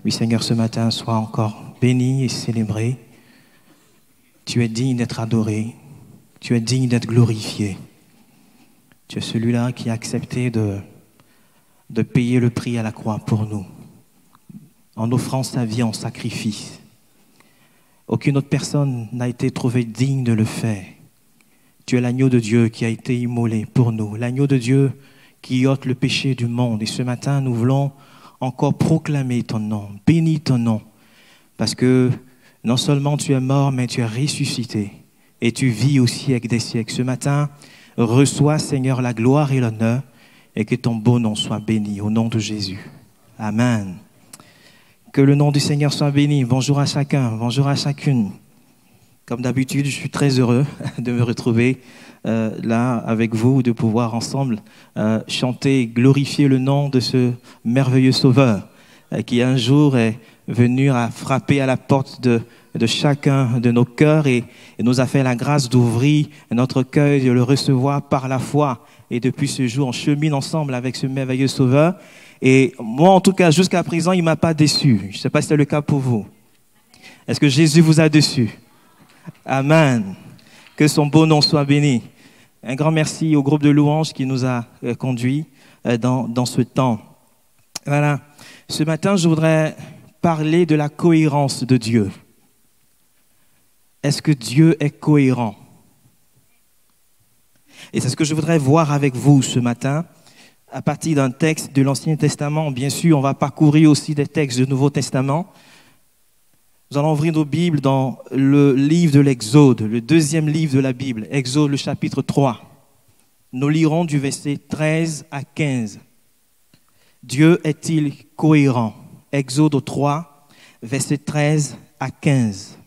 Oui, Seigneur, ce matin, sois encore béni et célébré. Tu es digne d'être adoré. Tu es digne d'être glorifié. Tu es celui-là qui a accepté de payer le prix à la croix pour nous, en offrant sa vie en sacrifice. Aucune autre personne n'a été trouvée digne de le faire. Tu es l'agneau de Dieu qui a été immolé pour nous, l'agneau de Dieu qui ôte le péché du monde. Et ce matin, nous voulons encore proclamer ton nom, bénis ton nom, parce que non seulement tu es mort, mais tu es ressuscité et tu vis au siècle des siècles. Ce matin, reçois, Seigneur, la gloire et l'honneur et que ton beau nom soit béni au nom de Jésus. Amen. Que le nom du Seigneur soit béni. Bonjour à chacun, bonjour à chacune. Comme d'habitude, je suis très heureux de me retrouver là avec vous, de pouvoir ensemble chanter, glorifier le nom de ce merveilleux Sauveur qui un jour est venu à frapper à la porte de chacun de nos cœurs et nous a fait la grâce d'ouvrir notre cœur et de le recevoir par la foi. Et depuis ce jour, on chemine ensemble avec ce merveilleux Sauveur. Et moi, en tout cas, jusqu'à présent, il ne m'a pas déçu. Je ne sais pas si c'est le cas pour vous. Est-ce que Jésus vous a déçu? Amen. Que son beau nom soit béni. Un grand merci au groupe de louanges qui nous a conduits dans ce temps. Voilà. Ce matin, je voudrais parler de la cohérence de Dieu. Est-ce que Dieu est cohérent? Et c'est ce que je voudrais voir avec vous ce matin, à partir d'un texte de l'Ancien Testament. Bien sûr, on va parcourir aussi des textes du Nouveau Testament. Nous allons ouvrir nos Bibles dans le livre de l'Exode, le deuxième livre de la Bible, Exode, le chapitre 3. Nous lirons du verset 13 à 15. Dieu est-il cohérent? Exode 3, verset 13 à 15.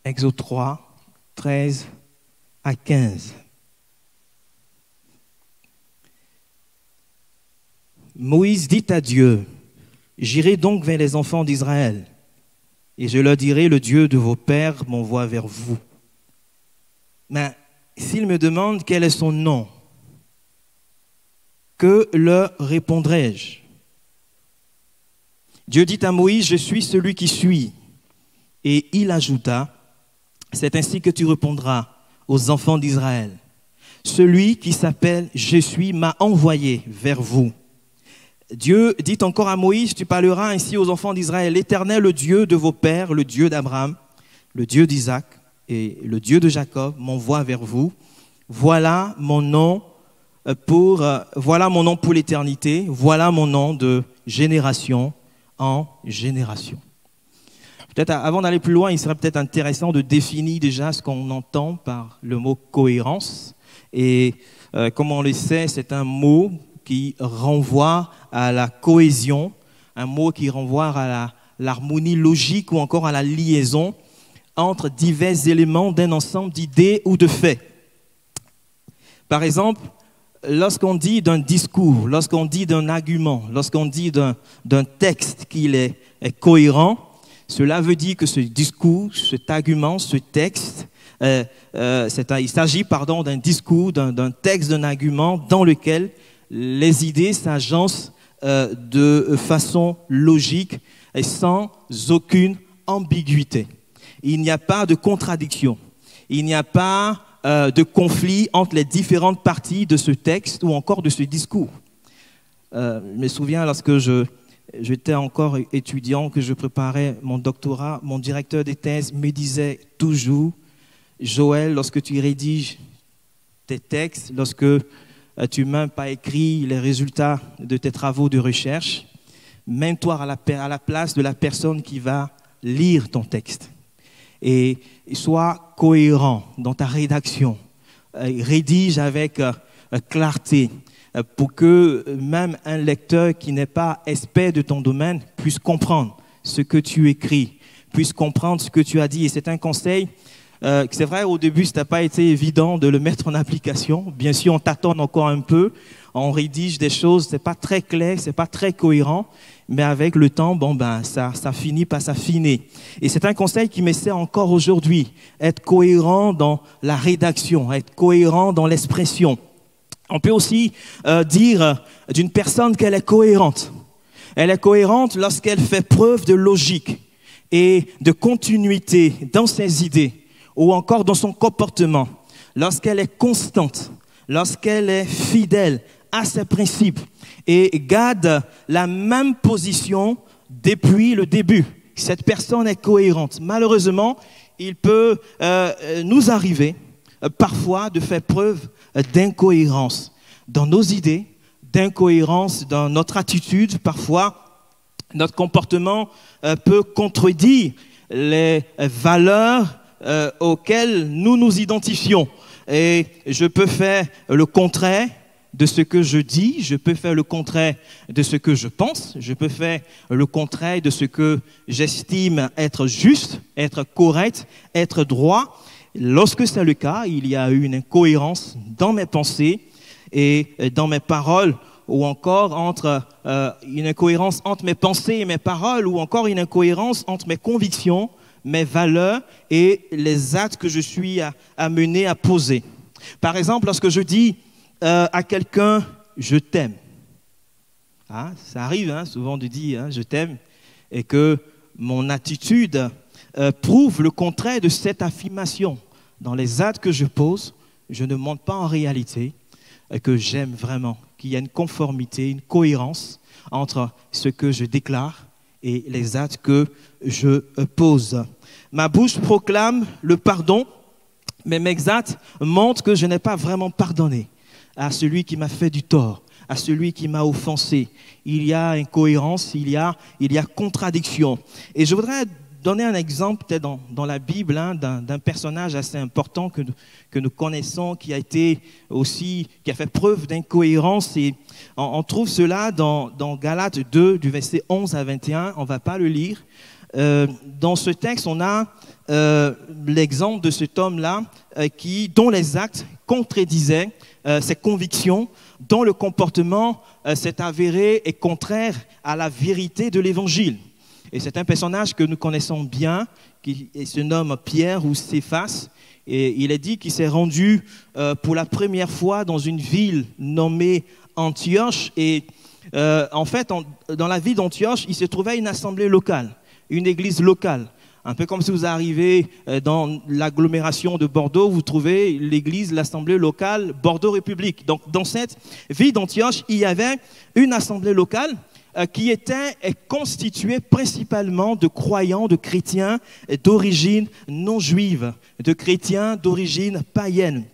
Exode 3, 13 à 15. Moïse dit à Dieu, « J'irai donc vers les enfants d'Israël, et je leur dirai, le Dieu de vos pères m'envoie vers vous. Mais s'ils me demandent quel est son nom, que leur répondrai-je? » Dieu dit à Moïse, « Je suis celui qui suis. » Et il ajouta, « C'est ainsi que tu répondras aux enfants d'Israël. Celui qui s'appelle « Je suis » m'a envoyé vers vous. » Dieu dit encore à Moïse, « Tu parleras ainsi aux enfants d'Israël. L'Éternel, le Dieu de vos pères, le Dieu d'Abraham, le Dieu d'Isaac et le Dieu de Jacob m'envoie vers vous. Voilà mon nom pour l'éternité. Voilà mon nom de génération en génération. » Peut-être avant d'aller plus loin, il serait peut-être intéressant de définir déjà ce qu'on entend par le mot cohérence. Et comme on le sait, c'est un mot qui renvoie à la cohésion, un mot qui renvoie à l'harmonie logique ou encore à la liaison entre divers éléments d'un ensemble d'idées ou de faits. Par exemple, lorsqu'on dit d'un discours, lorsqu'on dit d'un argument, lorsqu'on dit d'un texte qu'il est cohérent, cela veut dire que ce discours, cet argument, ce texte, il s'agit d'un discours, d'un texte, d'un argument dans lequel les idées s'agencent de façon logique et sans aucune ambiguïté. Il n'y a pas de contradiction, il n'y a pas de conflit entre les différentes parties de ce texte ou encore de ce discours. Je me souviens lorsque j'étais encore étudiant, que je préparais mon doctorat, mon directeur de thèse me disait toujours, « Joël, lorsque tu rédiges tes textes, lorsque tu ne mets pas écrit les résultats de tes travaux de recherche, mets-toi à la place de la personne qui va lire ton texte. Et sois cohérent dans ta rédaction. Rédige avec clarté, pour que même un lecteur qui n'est pas expert de ton domaine puisse comprendre ce que tu écris, puisse comprendre ce que tu as dit. » Et c'est un conseil C'est vrai, au début, ça n'a pas été évident de le mettre en application. Bien sûr, on tâtonne encore un peu, on rédige des choses, c'est pas très clair, c'est pas très cohérent, mais avec le temps, ça finit par s'affiner. Et c'est un conseil qui me sert encore aujourd'hui, être cohérent dans la rédaction, être cohérent dans l'expression. On peut aussi dire d'une personne qu'elle est cohérente. Elle est cohérente lorsqu'elle fait preuve de logique et de continuité dans ses idées ou encore dans son comportement, lorsqu'elle est constante, lorsqu'elle est fidèle à ses principes et garde la même position depuis le début. Cette personne est cohérente. Malheureusement, il peut nous arriver parfois de faire preuve d'incohérence dans nos idées, d'incohérence dans notre attitude. Parfois, notre comportement peut contredire les valeurs auxquelles nous nous identifions. Et je peux faire le contraire de ce que je dis, je peux faire le contraire de ce que je pense, je peux faire le contraire de ce que j'estime être juste, être correct, être droit. Lorsque c'est le cas, il y a une incohérence dans mes pensées et dans mes paroles, ou encore une incohérence entre mes pensées et mes paroles, ou encore une incohérence entre mes convictions, mes valeurs et les actes que je suis amené à poser. Par exemple, lorsque je dis à quelqu'un « je t'aime », ça arrive souvent de dire « je t'aime » et que mon attitude prouve le contraire de cette affirmation. Dans les actes que je pose, je ne montre pas en réalité que j'aime vraiment, qu'il y a une conformité, une cohérence entre ce que je déclare et les actes que je pose. Ma bouche proclame le pardon, mais mes actes montrent que je n'ai pas vraiment pardonné à celui qui m'a fait du tort, à celui qui m'a offensé. Il y a incohérence, il y a contradiction. Et je voudrais donner un exemple peut-être dans la Bible d'un personnage assez important que nous connaissons, qui a fait preuve d'incohérence. Et on trouve cela dans Galates 2, du verset 11 à 21. On ne va pas le lire. Dans ce texte, on a l'exemple de cet homme-là dont les actes contredisaient ses convictions, dont le comportement s'est avéré et contraire à la vérité de l'Évangile. Et c'est un personnage que nous connaissons bien, qui se nomme Pierre ou Céphas. Et il est dit qu'il s'est rendu pour la première fois dans une ville nommée Antioche. Et en fait, dans la ville d'Antioche, il se trouvait une assemblée locale, une église locale. Un peu comme si vous arrivez dans l'agglomération de Bordeaux, vous trouvez l'église, l'assemblée locale Bordeaux République. Donc, dans cette ville d'Antioche, il y avait une assemblée locale qui était constituée principalement de croyants, de chrétiens d'origine non juive, de chrétiens d'origine païenne.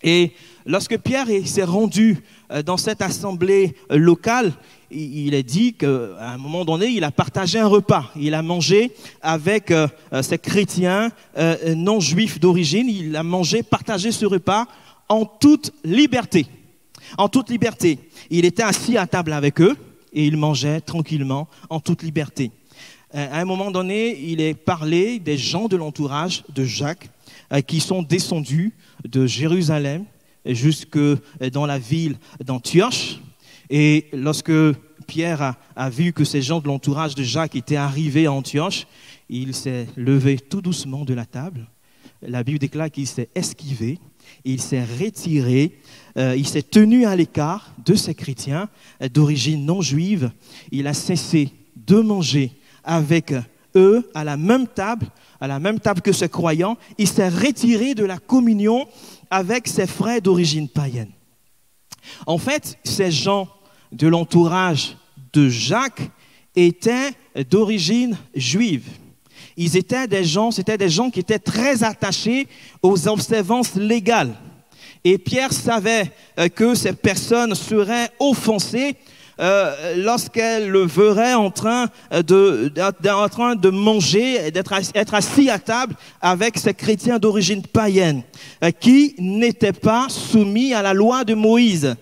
Et lorsque Pierre s'est rendu dans cette assemblée locale, il est dit qu'à un moment donné, il a partagé un repas. Il a mangé avec ces chrétiens non juifs d'origine. Il a partagé ce repas en toute liberté. En toute liberté. Il était assis à table avec eux et il mangeait tranquillement en toute liberté. À un moment donné, il est parlé des gens de l'entourage de Jacques qui sont descendus de Jérusalem jusque dans la ville d'Antioche. Et lorsque Pierre a vu que ces gens de l'entourage de Jacques étaient arrivés à Antioche, il s'est levé tout doucement de la table. La Bible déclare qu'il s'est esquivé, il s'est retiré, il s'est tenu à l'écart de ces chrétiens d'origine non juive. Il a cessé de manger avec eux à la même table que ces croyants. Il s'est retiré de la communion avec ses frères d'origine païenne. En fait, ces gens de l'entourage de Jacques étaient d'origine juive. C'était des gens qui étaient très attachés aux observances légales. Et Pierre savait que ces personnes seraient offensées lorsqu'elles le verraient en train de manger, être assis à table avec ces chrétiens d'origine païenne qui n'étaient pas soumis à la loi de Moïse.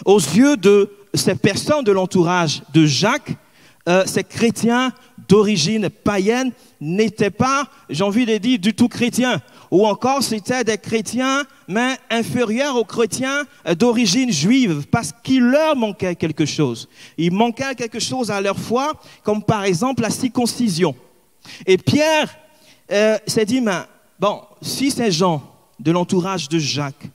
Aux yeux de ces personnes de l'entourage de Jacques, ces chrétiens d'origine païenne n'étaient pas, j'ai envie de dire, du tout chrétiens. Ou encore, c'était des chrétiens, mais inférieurs aux chrétiens d'origine juive, parce qu'il leur manquait quelque chose. Il manquait quelque chose à leur foi, comme par exemple la circoncision. Et Pierre s'est dit, mais, bon, si ces gens de l'entourage de Jacques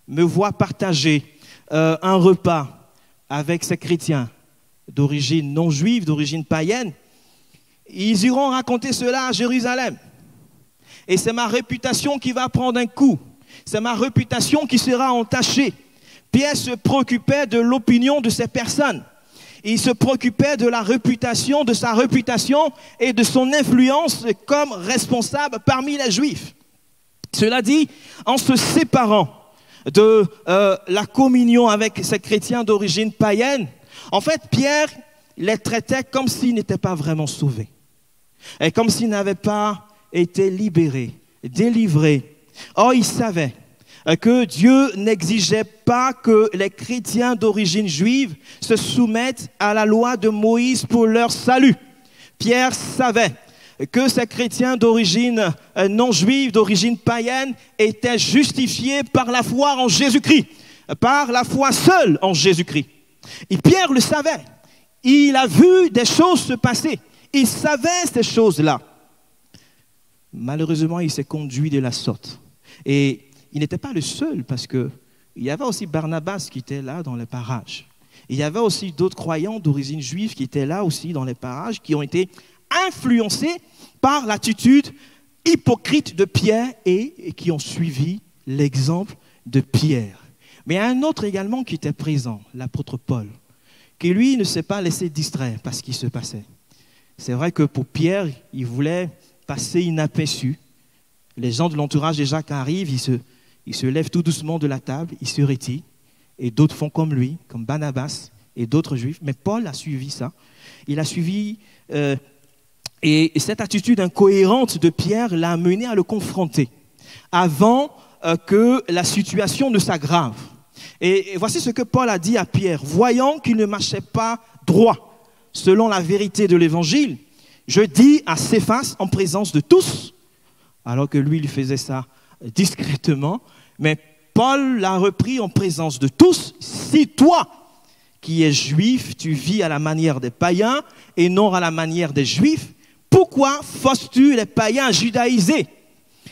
me voient partager un repas avec ces chrétiens d'origine non juive, d'origine païenne, ils iront raconter cela à Jérusalem. Et c'est ma réputation qui va prendre un coup. C'est ma réputation qui sera entachée. Pierre se préoccupait de l'opinion de ces personnes. Il se préoccupait de la réputation, de sa réputation et de son influence comme responsable parmi les Juifs. Cela dit, en se séparant de la communion avec ces chrétiens d'origine païenne, en fait, Pierre les traitait comme s'ils n'étaient pas vraiment sauvés. Et comme s'ils n'avaient pas été libérés, délivrés. Or, il savait que Dieu n'exigeait pas que les chrétiens d'origine juive se soumettent à la loi de Moïse pour leur salut. Pierre savait que ces chrétiens d'origine non juive, d'origine païenne, étaient justifiés par la foi en Jésus-Christ, par la foi seule en Jésus-Christ. Et Pierre le savait. Il a vu des choses se passer. Il savait ces choses-là. Malheureusement, il s'est conduit de la sorte. Et il n'était pas le seul, parce qu'il y avait aussi Barnabas qui était là dans les parages. Il y avait aussi d'autres croyants d'origine juive qui étaient là aussi dans les parages, qui ont été influencés par l'attitude hypocrite de Pierre et qui ont suivi l'exemple de Pierre. Mais il y a un autre également qui était présent, l'apôtre Paul, qui lui ne s'est pas laissé distraire par ce qui se passait. C'est vrai que pour Pierre, il voulait passer inaperçu. Les gens de l'entourage de Jacques arrivent, ils se lèvent tout doucement de la table, ils se retirent, et d'autres font comme lui, comme Barnabas et d'autres juifs. Mais Paul a suivi ça. Il a suivi, et cette attitude incohérente de Pierre l'a amené à le confronter avant que la situation ne s'aggrave. Et voici ce que Paul a dit à Pierre. Voyant qu'il ne marchait pas droit selon la vérité de l'évangile, je dis à Céphas en présence de tous, alors que lui, il faisait ça discrètement, mais Paul l'a repris en présence de tous. Si toi, qui es juif, tu vis à la manière des païens et non à la manière des juifs, pourquoi forces-tu les païens judaïsés?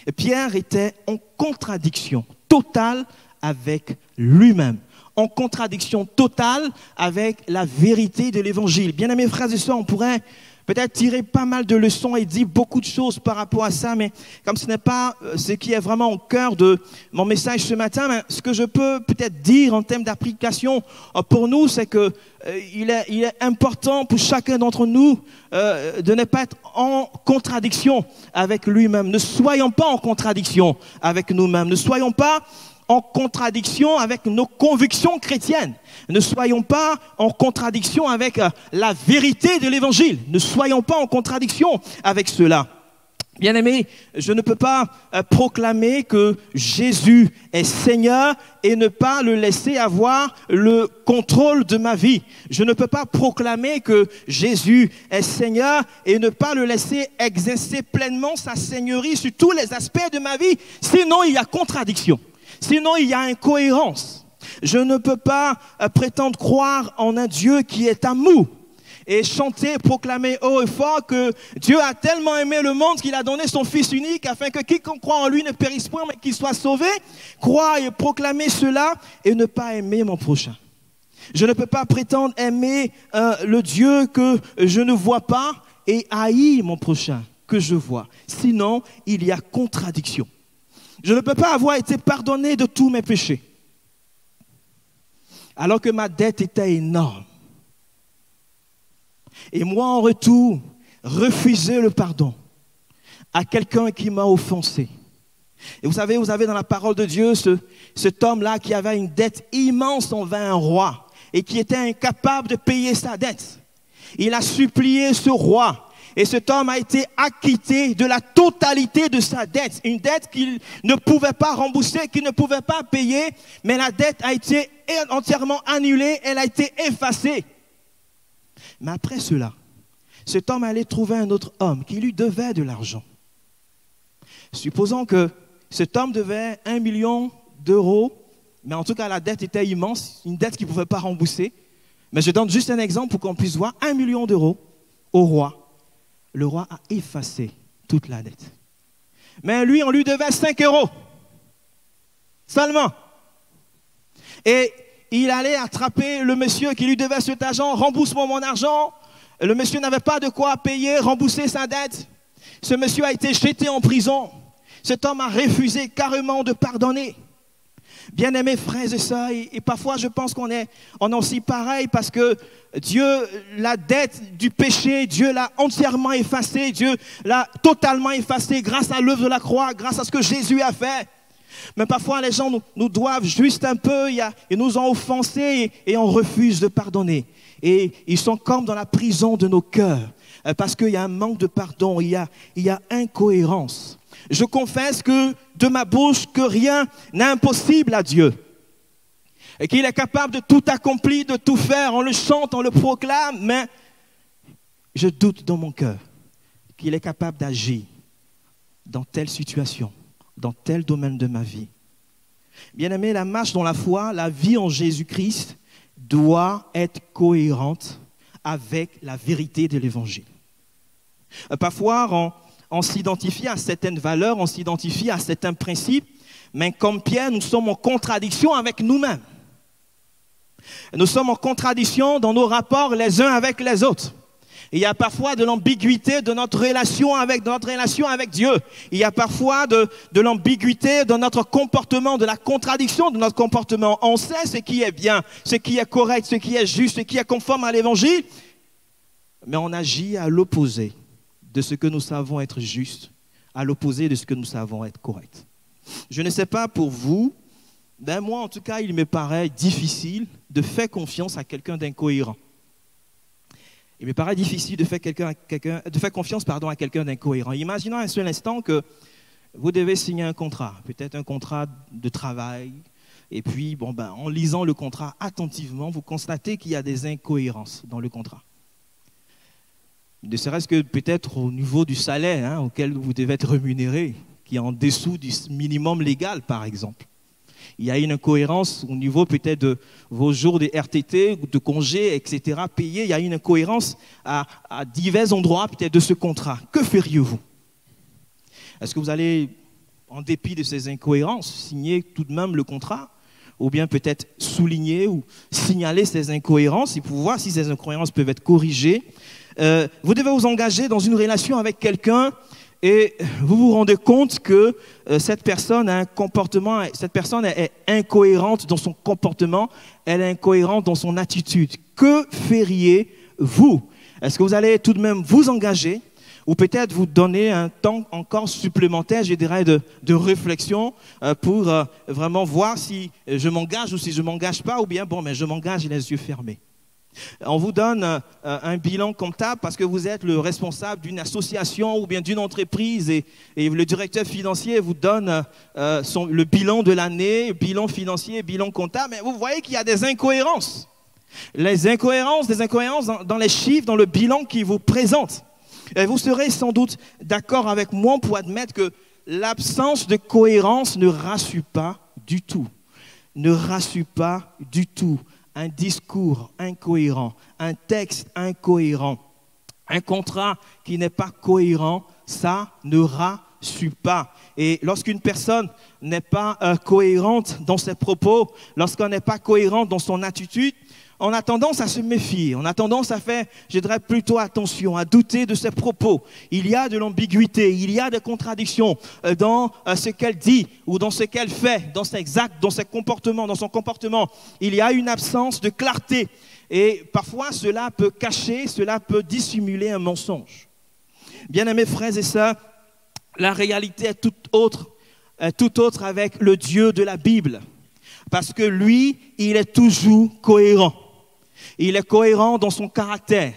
Et Pierre était en contradiction totale avec lui-même, en contradiction totale avec la vérité de l'évangile. Bien-aimés frères et sœurs, on pourrait peut-être tirer pas mal de leçons et dire beaucoup de choses par rapport à ça, mais comme ce n'est pas ce qui est vraiment au cœur de mon message ce matin, mais ce que je peux peut-être dire en termes d'application pour nous, c'est que il est important pour chacun d'entre nous de ne pas être en contradiction avec lui-même. Ne soyons pas en contradiction avec nous-mêmes. Ne soyons pas en contradiction avec nos convictions chrétiennes. Ne soyons pas en contradiction avec la vérité de l'évangile. Ne soyons pas en contradiction avec cela. Bien-aimés, je ne peux pas proclamer que Jésus est Seigneur et ne pas le laisser avoir le contrôle de ma vie. Je ne peux pas proclamer que Jésus est Seigneur et ne pas le laisser exercer pleinement sa seigneurie sur tous les aspects de ma vie. Sinon, il y a contradiction. Sinon, il y a incohérence. Je ne peux pas prétendre croire en un Dieu qui est amour et chanter, proclamer haut et fort que Dieu a tellement aimé le monde qu'il a donné son Fils unique afin que quiconque croit en lui ne périsse point mais qu'il soit sauvé. Croire et proclamer cela et ne pas aimer mon prochain. Je ne peux pas prétendre aimer le Dieu que je ne vois pas et haïr mon prochain que je vois. Sinon, il y a contradiction. Je ne peux pas avoir été pardonné de tous mes péchés, alors que ma dette était énorme. Et moi, en retour, refuser le pardon à quelqu'un qui m'a offensé. Et vous avez dans la parole de Dieu cet homme-là qui avait une dette immense envers un roi et qui était incapable de payer sa dette. Il a supplié ce roi. Et cet homme a été acquitté de la totalité de sa dette. Une dette qu'il ne pouvait pas rembourser, qu'il ne pouvait pas payer. Mais la dette a été entièrement annulée, elle a été effacée. Mais après cela, cet homme allait trouver un autre homme qui lui devait de l'argent. Supposons que cet homme devait 1 million d'euros, mais en tout cas la dette était immense, une dette qu'il ne pouvait pas rembourser. Mais je donne juste un exemple pour qu'on puisse voir 1 million d'euros au roi. Le roi a effacé toute la dette. Mais lui, on lui devait 5 euros seulement. Et il allait attraper le monsieur qui lui devait cet argent, rembourse-moi mon argent. Le monsieur n'avait pas de quoi payer, rembourser sa dette. Ce monsieur a été jeté en prison. Cet homme a refusé carrément de pardonner. Bien-aimés frères et sœurs, et parfois je pense qu'on est aussi pareil parce que Dieu, la dette du péché, Dieu l'a entièrement effacée, Dieu l'a totalement effacée grâce à l'œuvre de la croix, grâce à ce que Jésus a fait. Mais parfois les gens nous doivent juste un peu, ils nous ont offensés et on refuse de pardonner. Et ils sont comme dans la prison de nos cœurs parce qu'il y a un manque de pardon, il y a incohérence. Je confesse que de ma bouche que rien n'est impossible à Dieu. Et qu'il est capable de tout accomplir, de tout faire. On le chante, on le proclame, mais je doute dans mon cœur qu'il est capable d'agir dans telle situation, dans tel domaine de ma vie. Bien-aimé, la marche dans la foi, la vie en Jésus-Christ doit être cohérente avec la vérité de l'Évangile. Parfois, on s'identifie à certaines valeurs, on s'identifie à certains principes, mais comme Pierre, nous sommes en contradiction avec nous-mêmes. Nous sommes en contradiction dans nos rapports les uns avec les autres. Il y a parfois de l'ambiguïté dans notre relation avec Dieu. Il y a parfois de l'ambiguïté dans notre comportement, de la contradiction de notre comportement. On sait ce qui est bien, ce qui est correct, ce qui est juste, ce qui est conforme à l'Évangile, mais on agit à l'opposé de ce que nous savons être juste, à l'opposé de ce que nous savons être correct. Je ne sais pas pour vous, mais moi en tout cas, il me paraît difficile de faire confiance à quelqu'un d'incohérent. Il me paraît difficile de faire confiance à quelqu'un d'incohérent. Imaginons un seul instant que vous devez signer un contrat, peut-être un contrat de travail, et puis en lisant le contrat attentivement, vous constatez qu'il y a des incohérences dans le contrat. Ne serait-ce que peut-être au niveau du salaire auquel vous devez être rémunéré, qui est en dessous du minimum légal, par exemple. Il y a une incohérence au niveau peut-être de vos jours de RTT, de congés, etc. payés. Il y a une incohérence à divers endroits peut-être de ce contrat. Que feriez-vous? Est-ce que vous allez, en dépit de ces incohérences, signer tout de même le contrat? Ou bien peut-être souligner ou signaler ces incohérences et pour voir si ces incohérences peuvent être corrigées? Vous devez vous engager dans une relation avec quelqu'un et vous vous rendez compte que cette personne a un comportement, cette personne est incohérente dans son comportement, elle est incohérente dans son attitude. Que feriez-vous? Est-ce que vous allez tout de même vous engager ou peut-être vous donner un temps encore supplémentaire, je dirais, de réflexion pour vraiment voir si je m'engage ou si je ne m'engage pas, ou bien je m'engage les yeux fermés. On vous donne un bilan comptable parce que vous êtes le responsable d'une association ou bien d'une entreprise et le directeur financier vous donne le bilan de l'année, bilan financier, bilan comptable. Mais vous voyez qu'il y a des incohérences. Des incohérences dans les chiffres, dans le bilan qu'il vous présente. Et vous serez sans doute d'accord avec moi pour admettre que l'absence de cohérence ne rassure pas du tout. Ne rassure pas du tout. Un discours incohérent, un texte incohérent, un contrat qui n'est pas cohérent, ça ne rassure pas. Et lorsqu'une personne n'est pas cohérente dans ses propos, lorsqu'on n'est pas cohérent dans son attitude, on a tendance à se méfier, on a tendance à faire, je dirais plutôt attention, à douter de ses propos. Il y a de l'ambiguïté, il y a des contradictions dans ce qu'elle dit ou dans ce qu'elle fait, dans ses actes, dans ses comportements, dans son comportement. Il y a une absence de clarté et parfois cela peut cacher, cela peut dissimuler un mensonge. Bien-aimés frères et sœurs, la réalité est tout autre avec le Dieu de la Bible. Parce que lui, il est toujours cohérent. Il est cohérent dans son caractère.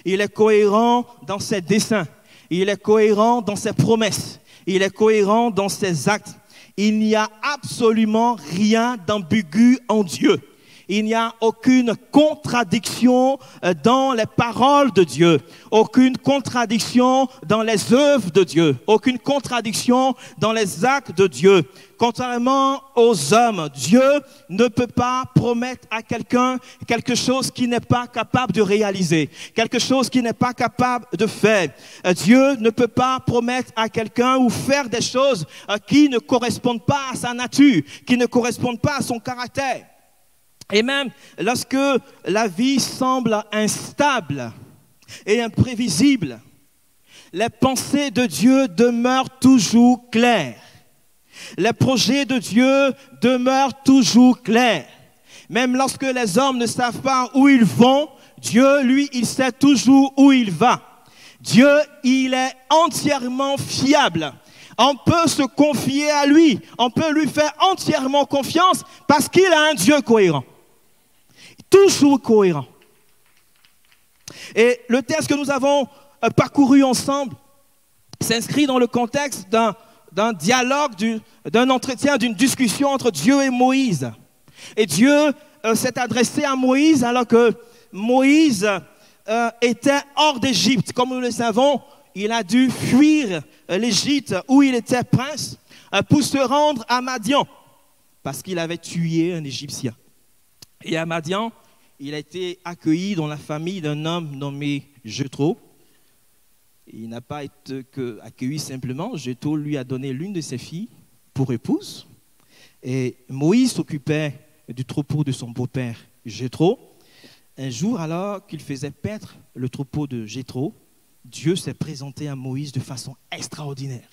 Il est cohérent dans ses desseins. Il est cohérent dans ses promesses. Il est cohérent dans ses actes. Il n'y a absolument rien d'ambigu en Dieu. il n'y a aucune contradiction dans les paroles de Dieu, aucune contradiction dans les œuvres de Dieu, aucune contradiction dans les actes de Dieu. Contrairement aux hommes, Dieu ne peut pas promettre à quelqu'un quelque chose qu'il n'est pas capable de réaliser, quelque chose qu'il n'est pas capable de faire. Dieu ne peut pas promettre à quelqu'un ou faire des choses qui ne correspondent pas à sa nature, qui ne correspondent pas à son caractère. Et même lorsque la vie semble instable et imprévisible, les pensées de Dieu demeurent toujours claires. Les projets de Dieu demeurent toujours clairs. Même lorsque les hommes ne savent pas où ils vont, Dieu, lui, il sait toujours où il va. Dieu, il est entièrement fiable. On peut se confier à lui. On peut lui faire entièrement confiance parce qu'il a un Dieu cohérent. Toujours cohérent. Et le texte que nous avons parcouru ensemble s'inscrit dans le contexte d'un dialogue, d'un entretien, d'une discussion entre Dieu et Moïse. Et Dieu s'est adressé à Moïse alors que Moïse était hors d'Égypte. Comme nous le savons, il a dû fuir l'Égypte où il était prince pour se rendre à Madian parce qu'il avait tué un Égyptien. Et à Madian, il a été accueilli dans la famille d'un homme nommé Jéthro. Il n'a pas été accueilli simplement. Jéthro lui a donné l'une de ses filles pour épouse. Et Moïse s'occupait du troupeau de son beau-père Jéthro. Un jour, alors qu'il faisait paître le troupeau de Jéthro, Dieu s'est présenté à Moïse de façon extraordinaire.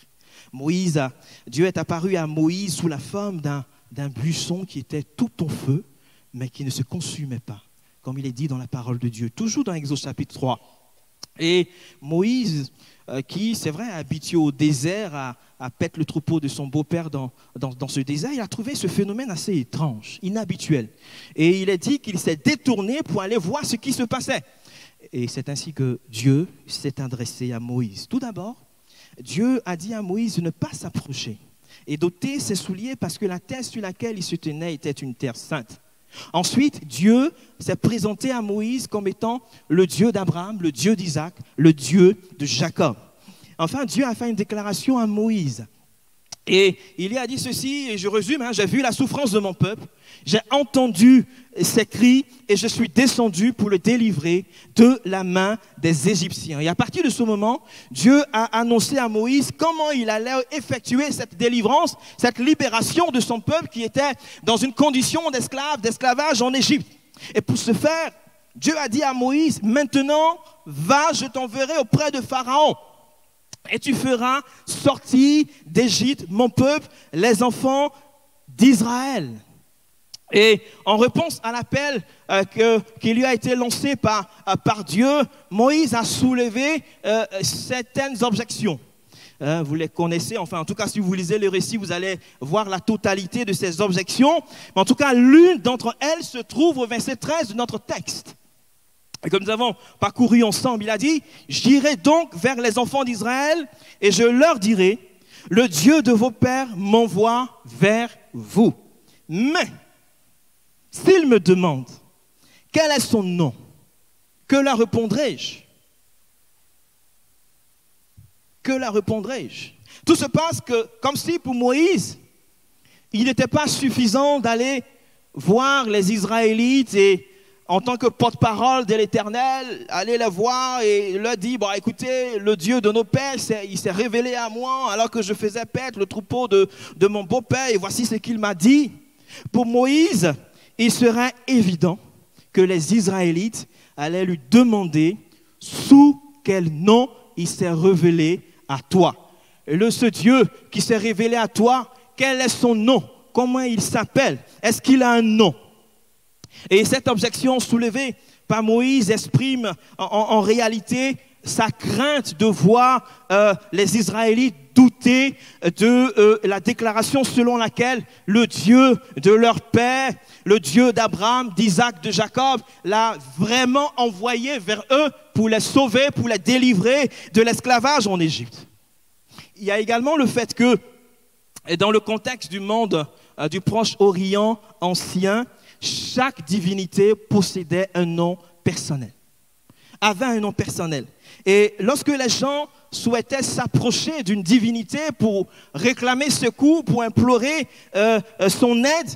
Dieu est apparu à Moïse sous la forme d'un buisson qui était tout en feu, mais qui ne se consumait pas, comme il est dit dans la parole de Dieu, toujours dans Exode chapitre 3. Et Moïse, qui, c'est vrai, habitué au désert, à paître le troupeau de son beau-père dans ce désert, il a trouvé ce phénomène assez étrange, inhabituel. Et il est dit qu'il s'est détourné pour aller voir ce qui se passait. Et c'est ainsi que Dieu s'est adressé à Moïse. Tout d'abord, Dieu a dit à Moïse de ne pas s'approcher et d'ôter ses souliers parce que la terre sur laquelle il se tenait était une terre sainte. Ensuite, Dieu s'est présenté à Moïse comme étant le Dieu d'Abraham, le Dieu d'Isaac, le Dieu de Jacob. Enfin, Dieu a fait une déclaration à Moïse. Et il lui a dit ceci, et je résume, j'ai vu la souffrance de mon peuple, j'ai entendu ses cris et je suis descendu pour le délivrer de la main des Égyptiens. Et à partir de ce moment, Dieu a annoncé à Moïse comment il allait effectuer cette délivrance, cette libération de son peuple qui était dans une condition d'esclavage en Égypte. Et pour ce faire, Dieu a dit à Moïse, maintenant, va, je t'enverrai auprès de Pharaon. Et tu feras sortir d'Égypte mon peuple, les enfants d'Israël. Et en réponse à l'appel qui lui a été lancé par Dieu, Moïse a soulevé certaines objections. Vous les connaissez, enfin en tout cas si vous lisez le récit, vous allez voir la totalité de ces objections. Mais en tout cas, l'une d'entre elles se trouve au verset 13 de notre texte. Et comme nous avons parcouru ensemble, il a dit, « J'irai donc vers les enfants d'Israël et je leur dirai, le Dieu de vos pères m'envoie vers vous. Mais, s'ils me demandent, quel est son nom? Que leur répondrai-je? Que leur répondrai-je » Tout se passe comme si pour Moïse, il n'était pas suffisant d'aller voir les Israélites et en tant que porte-parole de l'Éternel, aller les voir et leur dire, bon, écoutez, le Dieu de nos pères, il s'est révélé à moi alors que je faisais paître le troupeau de mon beau-père et voici ce qu'il m'a dit. Pour Moïse, il serait évident que les Israélites allaient lui demander sous quel nom il s'est révélé à toi. Ce Dieu qui s'est révélé à toi, quel est son nom? Comment il s'appelle? Est-ce qu'il a un nom? Et cette objection soulevée par Moïse exprime en réalité sa crainte de voir les Israélites douter de la déclaration selon laquelle le Dieu de leur père, le Dieu d'Abraham, d'Isaac, de Jacob, l'a vraiment envoyé vers eux pour les sauver, pour les délivrer de l'esclavage en Égypte. Il y a également le fait que, dans le contexte du monde du Proche-Orient ancien, chaque divinité possédait un nom personnel, avait un nom personnel. Et lorsque les gens souhaitaient s'approcher d'une divinité pour réclamer secours, pour implorer son aide,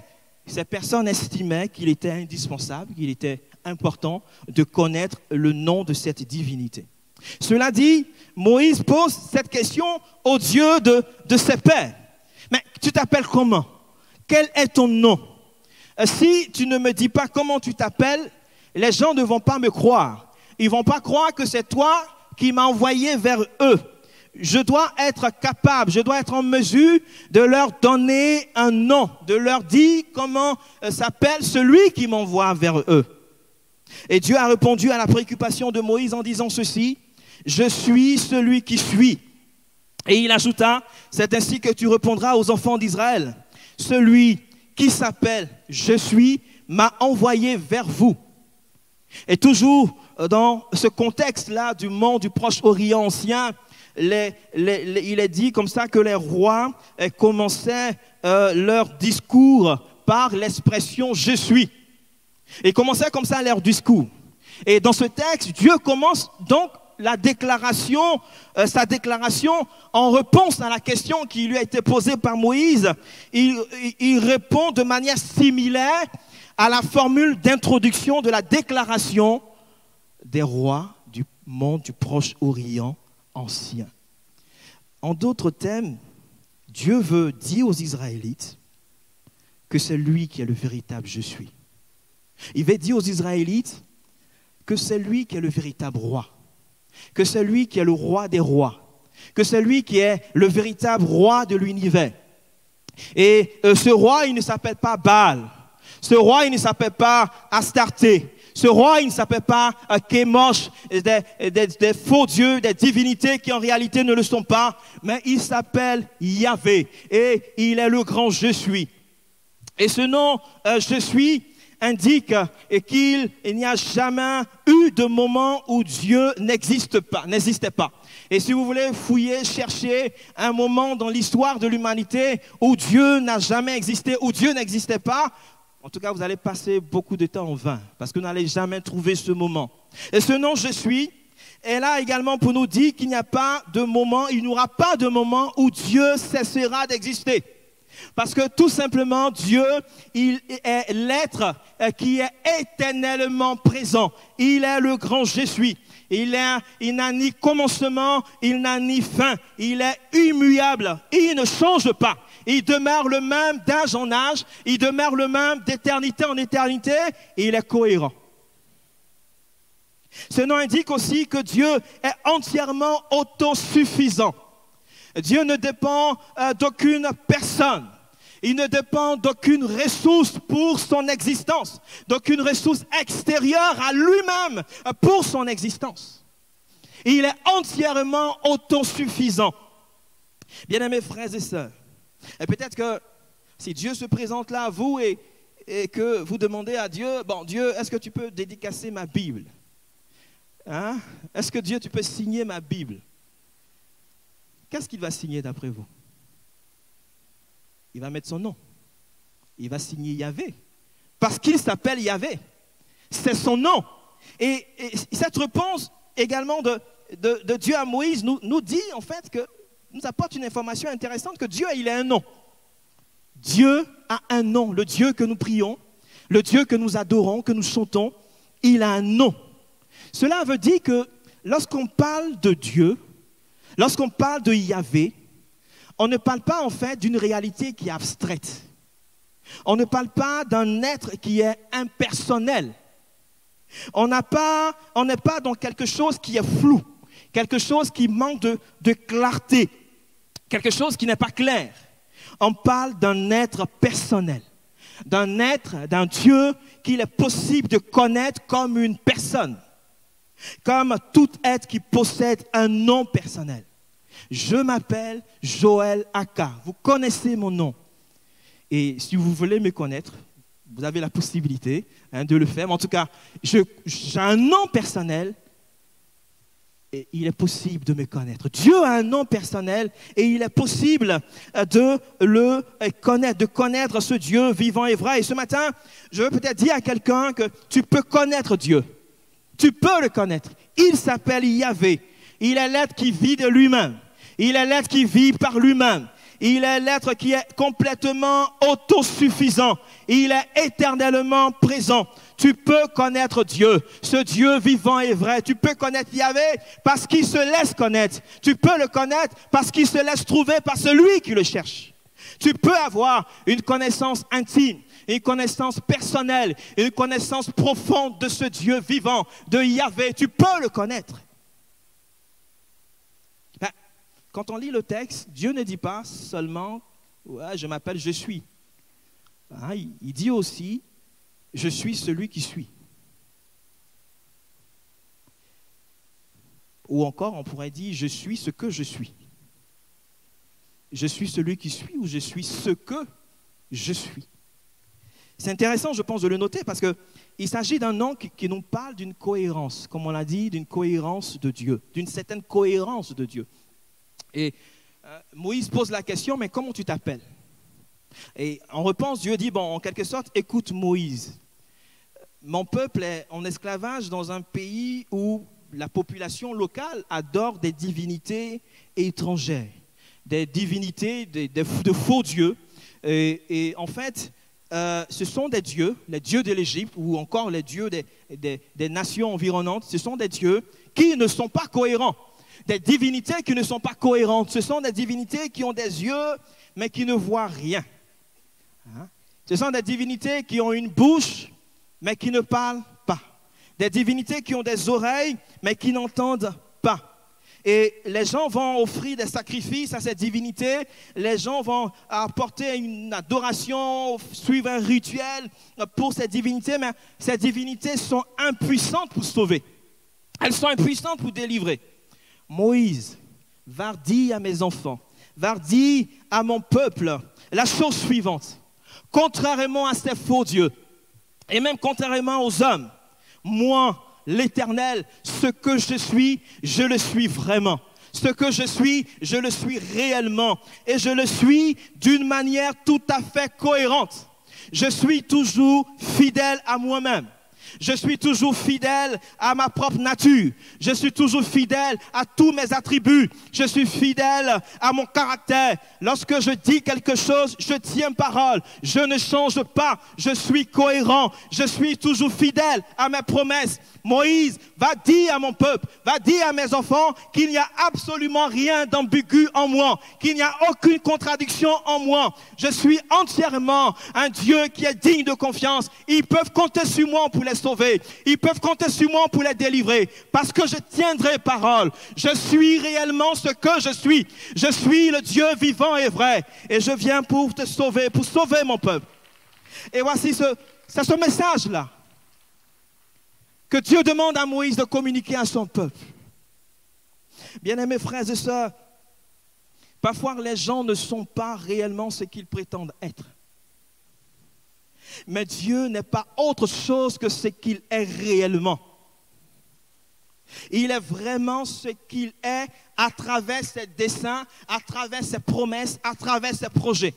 ces personnes estimaient qu'il était indispensable, qu'il était important de connaître le nom de cette divinité. Cela dit, Moïse pose cette question au Dieu de ses pères. Mais tu t'appelles comment? Quel est ton nom? Si tu ne me dis pas comment tu t'appelles, les gens ne vont pas me croire. Ils ne vont pas croire que c'est toi qui m'as envoyé vers eux. Je dois être capable, je dois être en mesure de leur donner un nom, de leur dire comment s'appelle celui qui m'envoie vers eux. Et Dieu a répondu à la préoccupation de Moïse en disant ceci: je suis celui qui suis. Et il ajouta: c'est ainsi que tu répondras aux enfants d'Israël. Celui qui s'appelle je suis m'a envoyé vers vous. Et toujours dans ce contexte-là du monde du Proche-Orient ancien, il est dit comme ça que les rois commençaient leur discours par l'expression « je suis ». Ils commençaient comme ça leur discours. Et dans ce texte, Dieu commence donc sa déclaration en réponse à la question qui lui a été posée par Moïse. Il répond de manière similaire à la formule d'introduction de la déclaration des rois du monde du Proche-Orient ancien. En d'autres termes, Dieu veut dire aux Israélites que c'est lui qui est le véritable je suis. Il veut dire aux Israélites que c'est lui qui est le véritable roi, que c'est lui qui est le roi des rois, que c'est lui qui est le véritable roi de l'univers. Et ce roi, il ne s'appelle pas Baal, ce roi, il ne s'appelle pas Astarté, ce roi, il ne s'appelle pas Kémosh, des faux dieux, des divinités qui en réalité ne le sont pas, mais il s'appelle Yahvé et il est le grand je suis. Et ce nom je suis indique qu'il n'y a jamais eu de moment où Dieu n'existait pas. Et si vous voulez fouiller, chercher un moment dans l'histoire de l'humanité où Dieu n'a jamais existé, où Dieu n'existait pas, en tout cas, vous allez passer beaucoup de temps en vain parce que vous n'allez jamais trouver ce moment. Et ce nom « Je suis » est là également pour nous dire qu'il n'y a pas de moment, il n'y aura pas de moment où Dieu cessera d'exister. Parce que tout simplement, Dieu, il est l'être qui est éternellement présent. Il est le grand je suis. Il n'a ni commencement, il n'a ni fin. Il est immuable. Il ne change pas. Il demeure le même d'âge en âge. Il demeure le même d'éternité en éternité. Et il est cohérent. Ce nom indique aussi que Dieu est entièrement autosuffisant. Dieu ne dépend d'aucune personne. Il ne dépend d'aucune ressource pour son existence, d'aucune ressource extérieure à lui-même pour son existence. Il est entièrement autosuffisant. Bien-aimés frères et sœurs, et peut-être que si Dieu se présente là à vous et que vous demandez à Dieu, bon Dieu, est-ce que tu peux dédicacer ma Bible? Hein? Est-ce que Dieu, tu peux signer ma Bible? Qu'est-ce qu'il va signer d'après vous? Il va mettre son nom. Il va signer Yahvé. Parce qu'il s'appelle Yahvé. C'est son nom. Et cette réponse également de Dieu à Moïse nous dit en fait que, nous apporte une information intéressante que Dieu, il a un nom. Dieu a un nom. Le Dieu que nous prions, le Dieu que nous adorons, que nous chantons, il a un nom. Cela veut dire que lorsqu'on parle de Dieu, lorsqu'on parle de Yahvé, on ne parle pas en fait d'une réalité qui est abstraite. On ne parle pas d'un être qui est impersonnel. On n'est pas dans quelque chose qui est flou, quelque chose qui manque de clarté, quelque chose qui n'est pas clair. On parle d'un être personnel, d'un être, d'un Dieu qu'il est possible de connaître comme une personne, comme tout être qui possède un nom personnel. Je m'appelle Joël Aka. Vous connaissez mon nom. Et si vous voulez me connaître, vous avez la possibilité de le faire. Mais en tout cas, j'ai un nom personnel et il est possible de me connaître. Dieu a un nom personnel et il est possible de le connaître, de connaître ce Dieu vivant et vrai. Et ce matin, je veux peut-être dire à quelqu'un que tu peux connaître Dieu. Tu peux le connaître. Il s'appelle Yahvé. Il est l'être qui vit de lui-même. Il est l'être qui vit par lui-même. Il est l'être qui est complètement autosuffisant. Il est éternellement présent. Tu peux connaître Dieu, ce Dieu vivant et vrai. Tu peux connaître Yahvé parce qu'il se laisse connaître. Tu peux le connaître parce qu'il se laisse trouver par celui qui le cherche. Tu peux avoir une connaissance intime, une connaissance personnelle, une connaissance profonde de ce Dieu vivant, de Yahvé. Tu peux le connaître. Quand on lit le texte, Dieu ne dit pas seulement ouais, « je m'appelle, je suis ». Il dit aussi « je suis celui qui suis ». Ou encore, on pourrait dire « je suis ce que je suis ». Je suis celui qui suis ou je suis ce que je suis. C'est intéressant, je pense, de le noter parce qu'il s'agit d'un nom qui nous parle d'une cohérence, comme on l'a dit, d'une cohérence de Dieu, d'une certaine cohérence de Dieu. Et Moïse pose la question, mais comment tu t'appelles? Et en réponse, Dieu dit, bon, en quelque sorte, écoute Moïse. Mon peuple est en esclavage dans un pays où la population locale adore des divinités étrangères, des divinités, de faux dieux. Et en fait, ce sont des dieux, les dieux de l'Égypte ou encore les dieux des nations environnantes, ce sont des dieux qui ne sont pas cohérents. Des divinités qui ne sont pas cohérentes. Ce sont des divinités qui ont des yeux, mais qui ne voient rien. Ce sont des divinités qui ont une bouche, mais qui ne parlent pas. Des divinités qui ont des oreilles, mais qui n'entendent pas. Et les gens vont offrir des sacrifices à ces divinités. Les gens vont apporter une adoration, suivre un rituel pour ces divinités, mais ces divinités sont impuissantes pour sauver. Elles sont impuissantes pour délivrer. Moïse, va dire à mes enfants, va dire à mon peuple la chose suivante. Contrairement à ces faux dieux, et même contrairement aux hommes, moi, l'Éternel, ce que je le suis vraiment. Ce que je le suis réellement. Et je le suis d'une manière tout à fait cohérente. Je suis toujours fidèle à moi-même. Je suis toujours fidèle à ma propre nature. Je suis toujours fidèle à tous mes attributs. Je suis fidèle à mon caractère. Lorsque je dis quelque chose, je tiens parole. Je ne change pas. Je suis cohérent. Je suis toujours fidèle à mes promesses. Moïse va dire à mon peuple, va dire à mes enfants qu'il n'y a absolument rien d'ambigu en moi, qu'il n'y a aucune contradiction en moi. Je suis entièrement un Dieu qui est digne de confiance. Ils peuvent compter sur moi pour les sauver. Ils peuvent compter sur moi pour les délivrer parce que je tiendrai parole. Je suis réellement ce que je suis. Je suis le Dieu vivant et vrai et je viens pour te sauver, pour sauver mon peuple. Et voici c'est ce message-là que Dieu demande à Moïse de communiquer à son peuple. Bien-aimés frères et sœurs, parfois les gens ne sont pas réellement ce qu'ils prétendent être. Mais Dieu n'est pas autre chose que ce qu'il est réellement. Il est vraiment ce qu'il est à travers ses desseins, à travers ses promesses, à travers ses projets.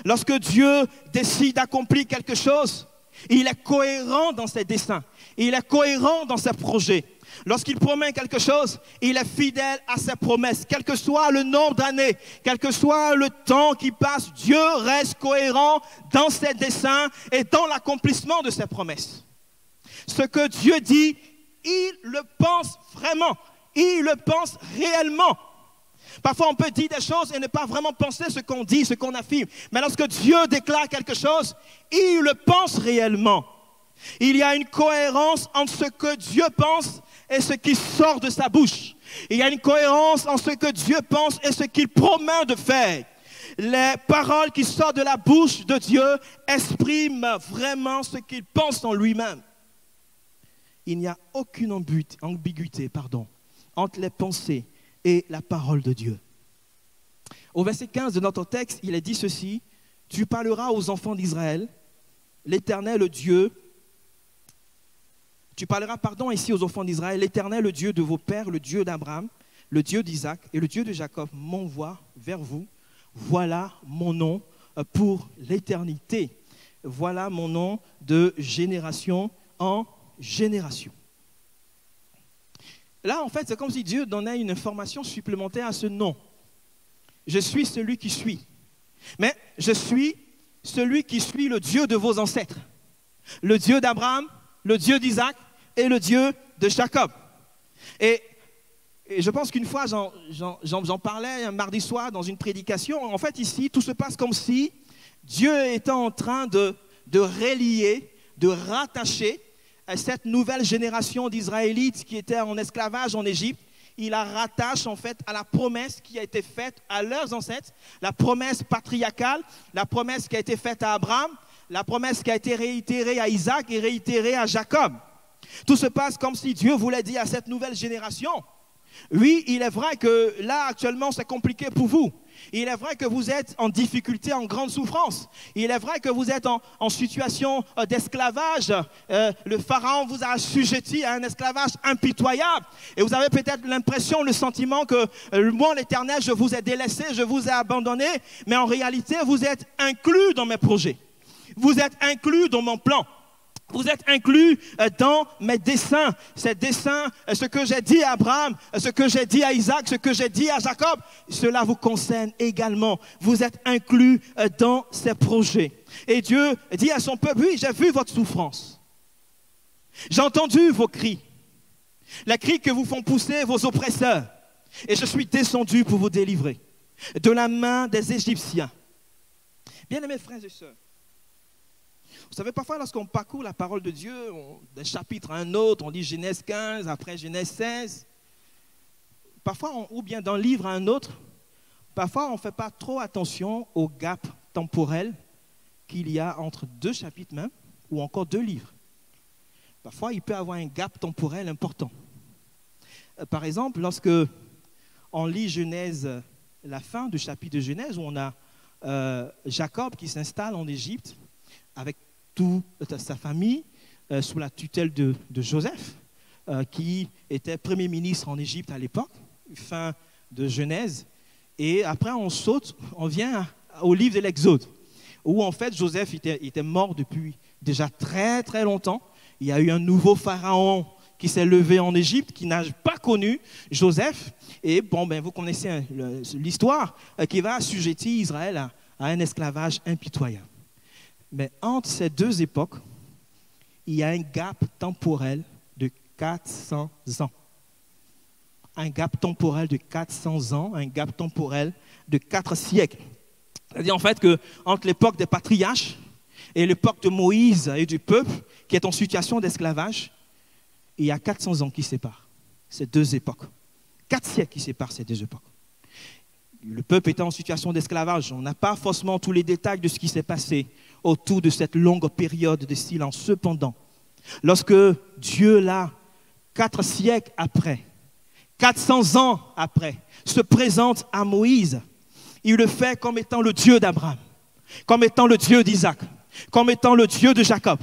Lorsque Dieu décide d'accomplir quelque chose, il est cohérent dans ses desseins. Il est cohérent dans ses projets. Lorsqu'il promet quelque chose, il est fidèle à ses promesses. Quel que soit le nombre d'années, quel que soit le temps qui passe, Dieu reste cohérent dans ses desseins et dans l'accomplissement de ses promesses. Ce que Dieu dit, il le pense vraiment. Il le pense réellement. Parfois, on peut dire des choses et ne pas vraiment penser ce qu'on dit, ce qu'on affirme. Mais lorsque Dieu déclare quelque chose, il le pense réellement. Il y a une cohérence entre ce que Dieu pense et ce qui sort de sa bouche. Il y a une cohérence entre ce que Dieu pense et ce qu'il promet de faire. Les paroles qui sortent de la bouche de Dieu expriment vraiment ce qu'il pense en lui-même. Il n'y a aucune ambiguïté entre les pensées et la parole de Dieu. Au verset 15 de notre texte, il est dit ceci: tu parleras aux enfants d'Israël, l'Éternel Dieu, Tu parleras pardon ici aux enfants d'Israël. L'Éternel, le Dieu de vos pères, le Dieu d'Abraham, le Dieu d'Isaac et le Dieu de Jacob m'envoie vers vous. Voilà mon nom pour l'éternité. Voilà mon nom de génération en génération. Là, en fait, c'est comme si Dieu donnait une information supplémentaire à ce nom. Je suis celui qui suis. Mais je suis celui qui suis le Dieu de vos ancêtres. Le Dieu d'Abraham, le Dieu d'Isaac et le Dieu de Jacob. Et je pense qu'une fois, j'en parlais un mardi soir dans une prédication. En fait, ici, tout se passe comme si Dieu était en train de relier, de rattacher cette nouvelle génération d'Israélites qui étaient en esclavage en Égypte. Il la rattache en fait à la promesse qui a été faite à leurs ancêtres, la promesse patriarcale, la promesse qui a été faite à Abraham, la promesse qui a été réitérée à Isaac et réitérée à Jacob. Tout se passe comme si Dieu voulait dire à cette nouvelle génération, oui, il est vrai que là, actuellement, c'est compliqué pour vous. Il est vrai que vous êtes en difficulté, en grande souffrance. Il est vrai que vous êtes en situation d'esclavage. Le Pharaon vous a assujetti à un esclavage impitoyable. Et vous avez peut-être l'impression, le sentiment que moi, l'Éternel, je vous ai délaissé, je vous ai abandonné. Mais en réalité, vous êtes inclus dans mes projets. Vous êtes inclus dans mon plan. Vous êtes inclus dans mes desseins. Ces desseins, ce que j'ai dit à Abraham, ce que j'ai dit à Isaac, ce que j'ai dit à Jacob, cela vous concerne également. Vous êtes inclus dans ces projets. Et Dieu dit à son peuple, oui, j'ai vu votre souffrance. J'ai entendu vos cris. Les cris que vous font pousser vos oppresseurs. Et je suis descendu pour vous délivrer de la main des Égyptiens. Bien-aimés frères et sœurs, vous savez, parfois, lorsqu'on parcourt la parole de Dieu, d'un chapitre à un autre, on lit Genèse 15, après Genèse 16. Parfois, ou bien d'un livre à un autre, parfois, on ne fait pas trop attention au gap temporel qu'il y a entre deux chapitres même, ou encore deux livres. Parfois, il peut y avoir un gap temporel important. Par exemple, lorsque on lit Genèse, la fin du chapitre de Genèse, où on a Jacob qui s'installe en Égypte, avec toute sa famille, sous la tutelle de Joseph, qui était premier ministre en Égypte à l'époque, fin de Genèse. Et après, on saute, on vient au livre de l'Exode, où en fait Joseph était mort depuis déjà très très longtemps. Il y a eu un nouveau pharaon qui s'est levé en Égypte, qui n'a pas connu Joseph. Et bon, vous connaissez l'histoire, qui va assujettir Israël à un esclavage impitoyable. Mais entre ces deux époques, il y a un gap temporel de 400 ans. Un gap temporel de 400 ans, un gap temporel de 4 siècles. C'est-à-dire en fait qu'entre l'époque des patriarches et l'époque de Moïse et du peuple qui est en situation d'esclavage, il y a 400 ans qui séparent ces deux époques. 4 siècles qui séparent ces deux époques. Le peuple était en situation d'esclavage. On n'a pas forcément tous les détails de ce qui s'est passé autour de cette longue période de silence. Cependant, lorsque Dieu, là, 4 siècles après, 400 ans après, se présente à Moïse, il le fait comme étant le Dieu d'Abraham, comme étant le Dieu d'Isaac, comme étant le Dieu de Jacob.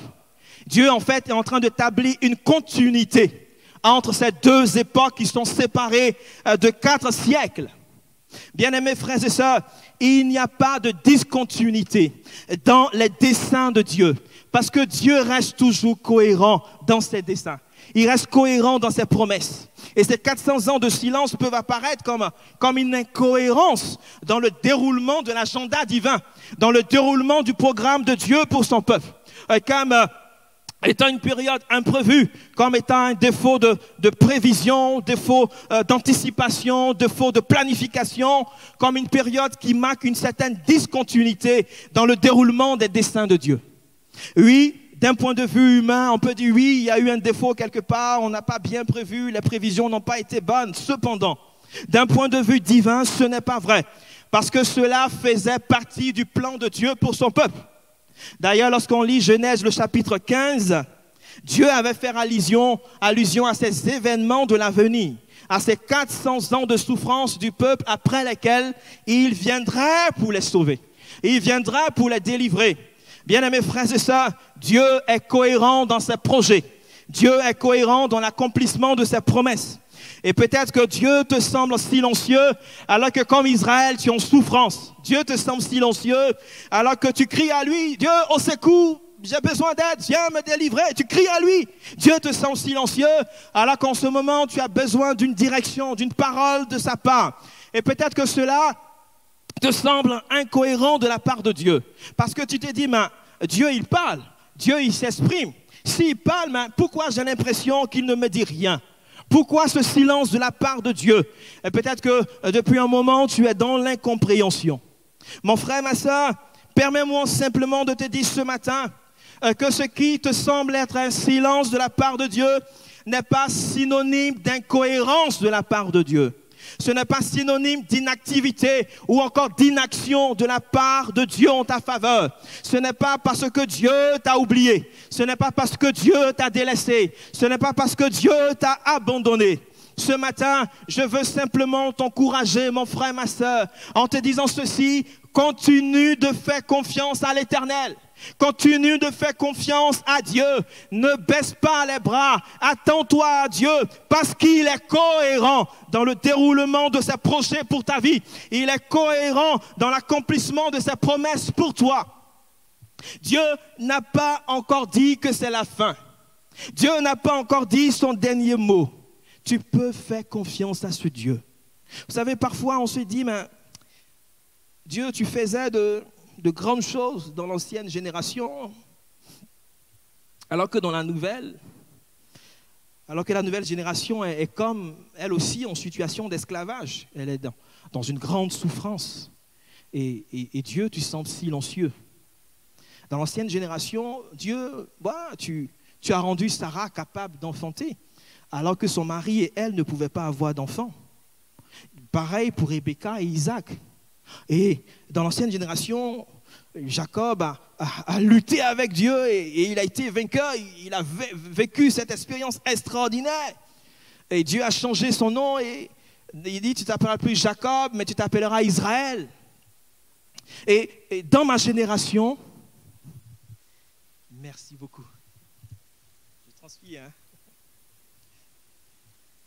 Dieu, en fait, est en train d'établir une continuité entre ces deux époques qui sont séparées de 4 siècles. Bien-aimés frères et sœurs, il n'y a pas de discontinuité dans les desseins de Dieu, parce que Dieu reste toujours cohérent dans ses desseins. Il reste cohérent dans ses promesses. Et ces 400 ans de silence peuvent apparaître comme une incohérence dans le déroulement de l'agenda divin, dans le déroulement du programme de Dieu pour son peuple. Comme étant une période imprévue, comme étant un défaut de prévision, défaut d'anticipation, défaut de planification, comme une période qui marque une certaine discontinuité dans le déroulement des desseins de Dieu. Oui, d'un point de vue humain, on peut dire oui, il y a eu un défaut quelque part, on n'a pas bien prévu, les prévisions n'ont pas été bonnes. Cependant, d'un point de vue divin, ce n'est pas vrai, parce que cela faisait partie du plan de Dieu pour son peuple. D'ailleurs, lorsqu'on lit Genèse, le chapitre 15, Dieu avait fait allusion à ces événements de l'avenir, à ces 400 ans de souffrance du peuple après lesquels il viendrait pour les sauver. Il viendra pour les délivrer. Bien-aimés frères et sœurs, Dieu est cohérent dans ses projets. Dieu est cohérent dans l'accomplissement de ses promesses. Et peut-être que Dieu te semble silencieux alors que comme Israël, tu es en souffrance. Dieu te semble silencieux alors que tu cries à lui, Dieu, au secours, j'ai besoin d'aide, viens me délivrer. Tu cries à lui. Dieu te semble silencieux alors qu'en ce moment, tu as besoin d'une direction, d'une parole de sa part. Et peut-être que cela te semble incohérent de la part de Dieu. Parce que tu te dis, mais Dieu, il parle. Dieu, il s'exprime. S'il parle, mais pourquoi j'ai l'impression qu'il ne me dit rien? Pourquoi ce silence de la part de Dieu? Et peut-être que depuis un moment, tu es dans l'incompréhension. Mon frère, ma soeur, permets-moi simplement de te dire ce matin que ce qui te semble être un silence de la part de Dieu n'est pas synonyme d'incohérence de la part de Dieu. Ce n'est pas synonyme d'inactivité ou encore d'inaction de la part de Dieu en ta faveur. Ce n'est pas parce que Dieu t'a oublié. Ce n'est pas parce que Dieu t'a délaissé. Ce n'est pas parce que Dieu t'a abandonné. Ce matin, je veux simplement t'encourager, mon frère, ma soeur, en te disant ceci: continue de faire confiance à l'Éternel. Continue de faire confiance à Dieu. Ne baisse pas les bras. Attends-toi à Dieu parce qu'il est cohérent dans le déroulement de ses projets pour ta vie. Il est cohérent dans l'accomplissement de ses promesses pour toi. Dieu n'a pas encore dit que c'est la fin. Dieu n'a pas encore dit son dernier mot. Tu peux faire confiance à ce Dieu. Vous savez, parfois on se dit, mais Dieu, tu faisais de grandes choses dans l'ancienne génération, alors que la nouvelle génération est comme elle aussi en situation d'esclavage. Elle est dans une grande souffrance. Et Dieu, tu sembles silencieux. Dans l'ancienne génération, Dieu, tu as rendu Sarah capable d'enfanter, alors que son mari et elle ne pouvaient pas avoir d'enfants. Pareil pour Rebecca et Isaac. Et dans l'ancienne génération, Jacob a lutté avec Dieu et il a été vainqueur. Il a vécu cette expérience extraordinaire. Et Dieu a changé son nom et il dit, tu ne t'appelleras plus Jacob, mais tu t'appelleras Israël. Et dans ma génération, merci beaucoup. Je transpire, hein.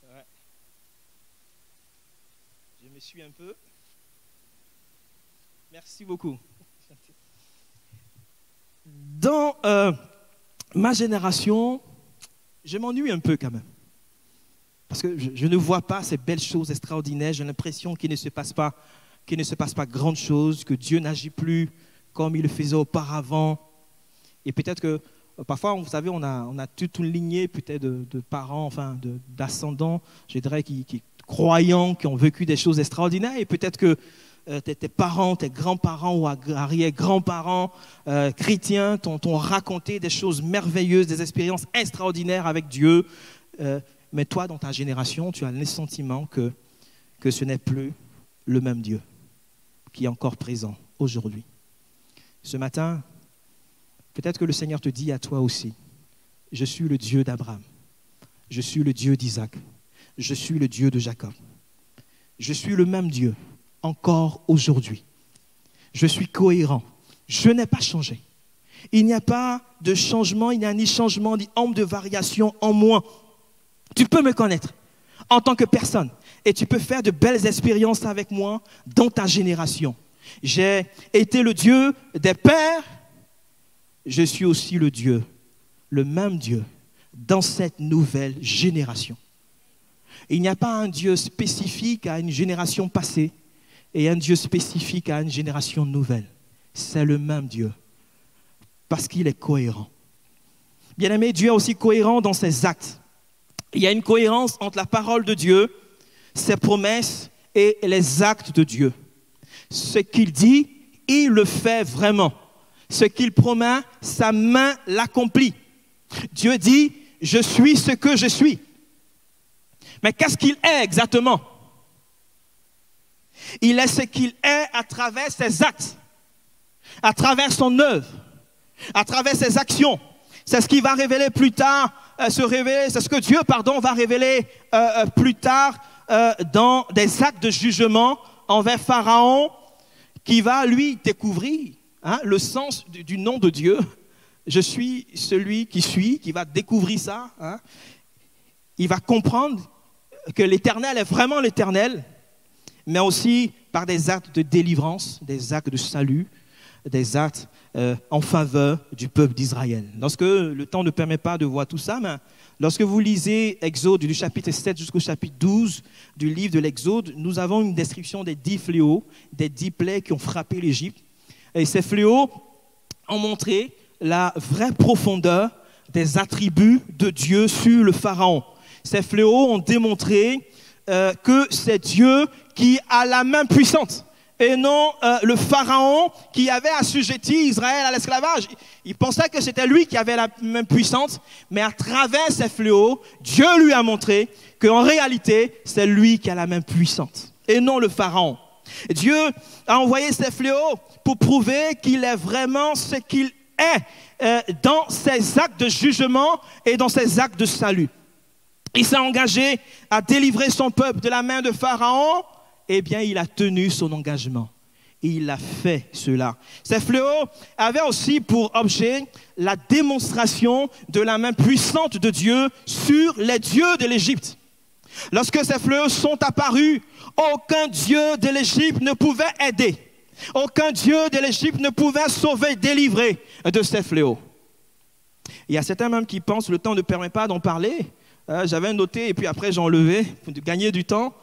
Ouais. Je me suis un peu. Merci beaucoup. Dans ma génération, je m'ennuie un peu quand même. Parce que je ne vois pas ces belles choses extraordinaires. J'ai l'impression qu'il ne se passe pas grande chose, que Dieu n'agit plus comme il le faisait auparavant. Et peut-être que parfois, vous savez, on a toute une lignée peut-être de parents, enfin d'ascendants, je dirais, qui croyants, qui ont vécu des choses extraordinaires. Et peut-être que tes parents, tes grands-parents ou arrière-grands-parents chrétiens t'ont raconté des choses merveilleuses, des expériences extraordinaires avec Dieu. Mais toi, dans ta génération, tu as le sentiment que ce n'est plus le même Dieu qui est encore présent aujourd'hui. Ce matin, peut-être que le Seigneur te dit à toi aussi, je suis le Dieu d'Abraham, je suis le Dieu d'Isaac, je suis le Dieu de Jacob. Je suis le même Dieu encore aujourd'hui. Je suis cohérent. Je n'ai pas changé. Il n'y a pas de changement, il n'y a ni changement, ni ombre de variation en moi. Tu peux me connaître en tant que personne et tu peux faire de belles expériences avec moi dans ta génération. J'ai été le Dieu des pères, je suis aussi le Dieu, le même Dieu dans cette nouvelle génération. Il n'y a pas un Dieu spécifique à une génération passée et un Dieu spécifique à une génération nouvelle. C'est le même Dieu, parce qu'il est cohérent. Bien-aimé, Dieu est aussi cohérent dans ses actes. Il y a une cohérence entre la parole de Dieu, ses promesses et les actes de Dieu. Ce qu'il dit, il le fait vraiment. Ce qu'il promet, sa main l'accomplit. Dieu dit, je suis ce que je suis. Mais qu'est-ce qu'il est exactement? Il est ce qu'il est à travers ses actes, à travers son œuvre, à travers ses actions. C'est ce qui va révéler plus tard, c'est ce que Dieu, va révéler plus tard dans des actes de jugement envers Pharaon, qui va lui découvrir le sens du nom de Dieu. je suis celui qui suis, qui va découvrir ça. Hein. Il va comprendre que l'Éternel est vraiment l'Éternel, mais aussi par des actes de délivrance, des actes de salut, des actes en faveur du peuple d'Israël. Lorsque le temps ne permet pas de voir tout ça, mais lorsque vous lisez Exode du chapitre 7 jusqu'au chapitre 12 du livre de l'Exode, nous avons une description des 10 fléaux, des 10 plaies qui ont frappé l'Égypte. Et ces fléaux ont montré la vraie profondeur des attributs de Dieu sur le Pharaon. Ces fléaux ont démontré que c'est Dieu qui a la main puissante et non le Pharaon qui avait assujetti Israël à l'esclavage. Il pensait que c'était lui qui avait la main puissante, mais à travers ces fléaux, Dieu lui a montré qu'en réalité, c'est lui qui a la main puissante et non le Pharaon. Dieu a envoyé ces fléaux pour prouver qu'il est vraiment ce qu'il est dans ses actes de jugement et dans ses actes de salut. Il s'est engagé à délivrer son peuple de la main de Pharaon. Eh bien, il a tenu son engagement. Et il a fait cela. Ces fléaux avaient aussi pour objet la démonstration de la main puissante de Dieu sur les dieux de l'Égypte. Lorsque ces fléaux sont apparus, aucun dieu de l'Égypte ne pouvait aider. Aucun dieu de l'Égypte ne pouvait sauver, délivrer de ces fléaux. Il y a certains même qui pensent, le temps ne permet pas d'en parler, j'avais noté et puis après j'ai enlevé pour gagner du temps,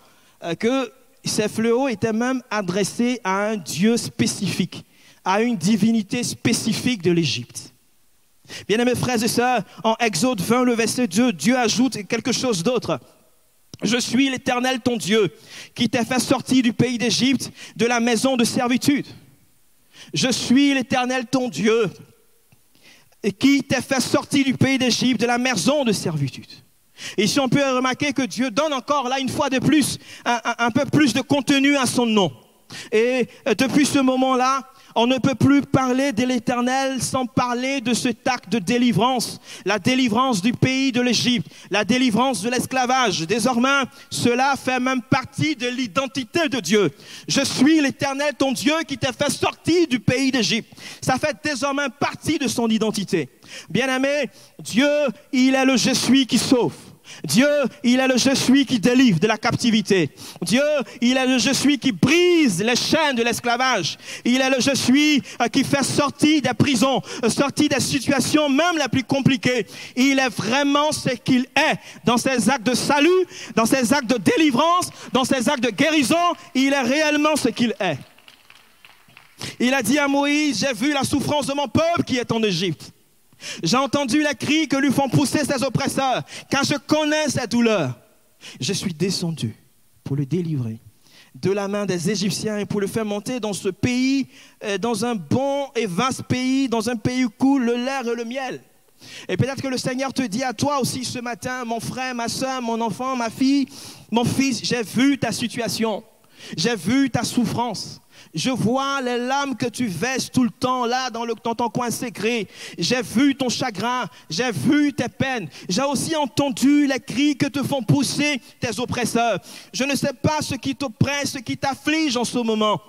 que ces fléaux étaient même adressés à un dieu spécifique, à une divinité spécifique de l'Égypte. Bien-aimés frères et sœurs, en Exode 20, le verset 2, Dieu ajoute quelque chose d'autre. Je suis l'Éternel ton Dieu, qui t'a fait sortir du pays d'Égypte, de la maison de servitude. Je suis l'Éternel ton Dieu, qui t'a fait sortir du pays d'Égypte, de la maison de servitude. Ici, on peut remarquer que Dieu donne encore là, une fois de plus, un peu plus de contenu à son nom. Et depuis ce moment-là, on ne peut plus parler de l'Éternel sans parler de cet acte de délivrance. La délivrance du pays de l'Égypte, la délivrance de l'esclavage. Désormais, cela fait même partie de l'identité de Dieu. Je suis l'Éternel, ton Dieu, qui t'a fait sortir du pays d'Égypte. Ça fait désormais partie de son identité. Bien-aimé, Dieu, il est le je suis qui sauve. Dieu, il est le je suis qui délivre de la captivité. Dieu, il est le je suis qui brise les chaînes de l'esclavage. Il est le je suis qui fait sortir des prisons, sortir des situations même les plus compliquées. Il est vraiment ce qu'il est dans ses actes de salut, dans ses actes de délivrance, dans ses actes de guérison. Il est réellement ce qu'il est. Il a dit à Moïse, j'ai vu la souffrance de mon peuple qui est en Égypte. J'ai entendu les cris que lui font pousser ses oppresseurs, car je connais ses douleurs. Je suis descendu pour le délivrer de la main des Égyptiens et pour le faire monter dans ce pays, dans un bon et vaste pays, dans un pays où coule le lait et le miel. Et peut-être que le Seigneur te dit à toi aussi ce matin, mon frère, ma soeur, mon enfant, ma fille, mon fils, j'ai vu ta situation, j'ai vu ta souffrance. Je vois les larmes que tu verses tout le temps là dans ton coin secret. J'ai vu ton chagrin, j'ai vu tes peines. J'ai aussi entendu les cris que te font pousser tes oppresseurs. Je ne sais pas ce qui t'oppresse, ce qui t'afflige en ce moment.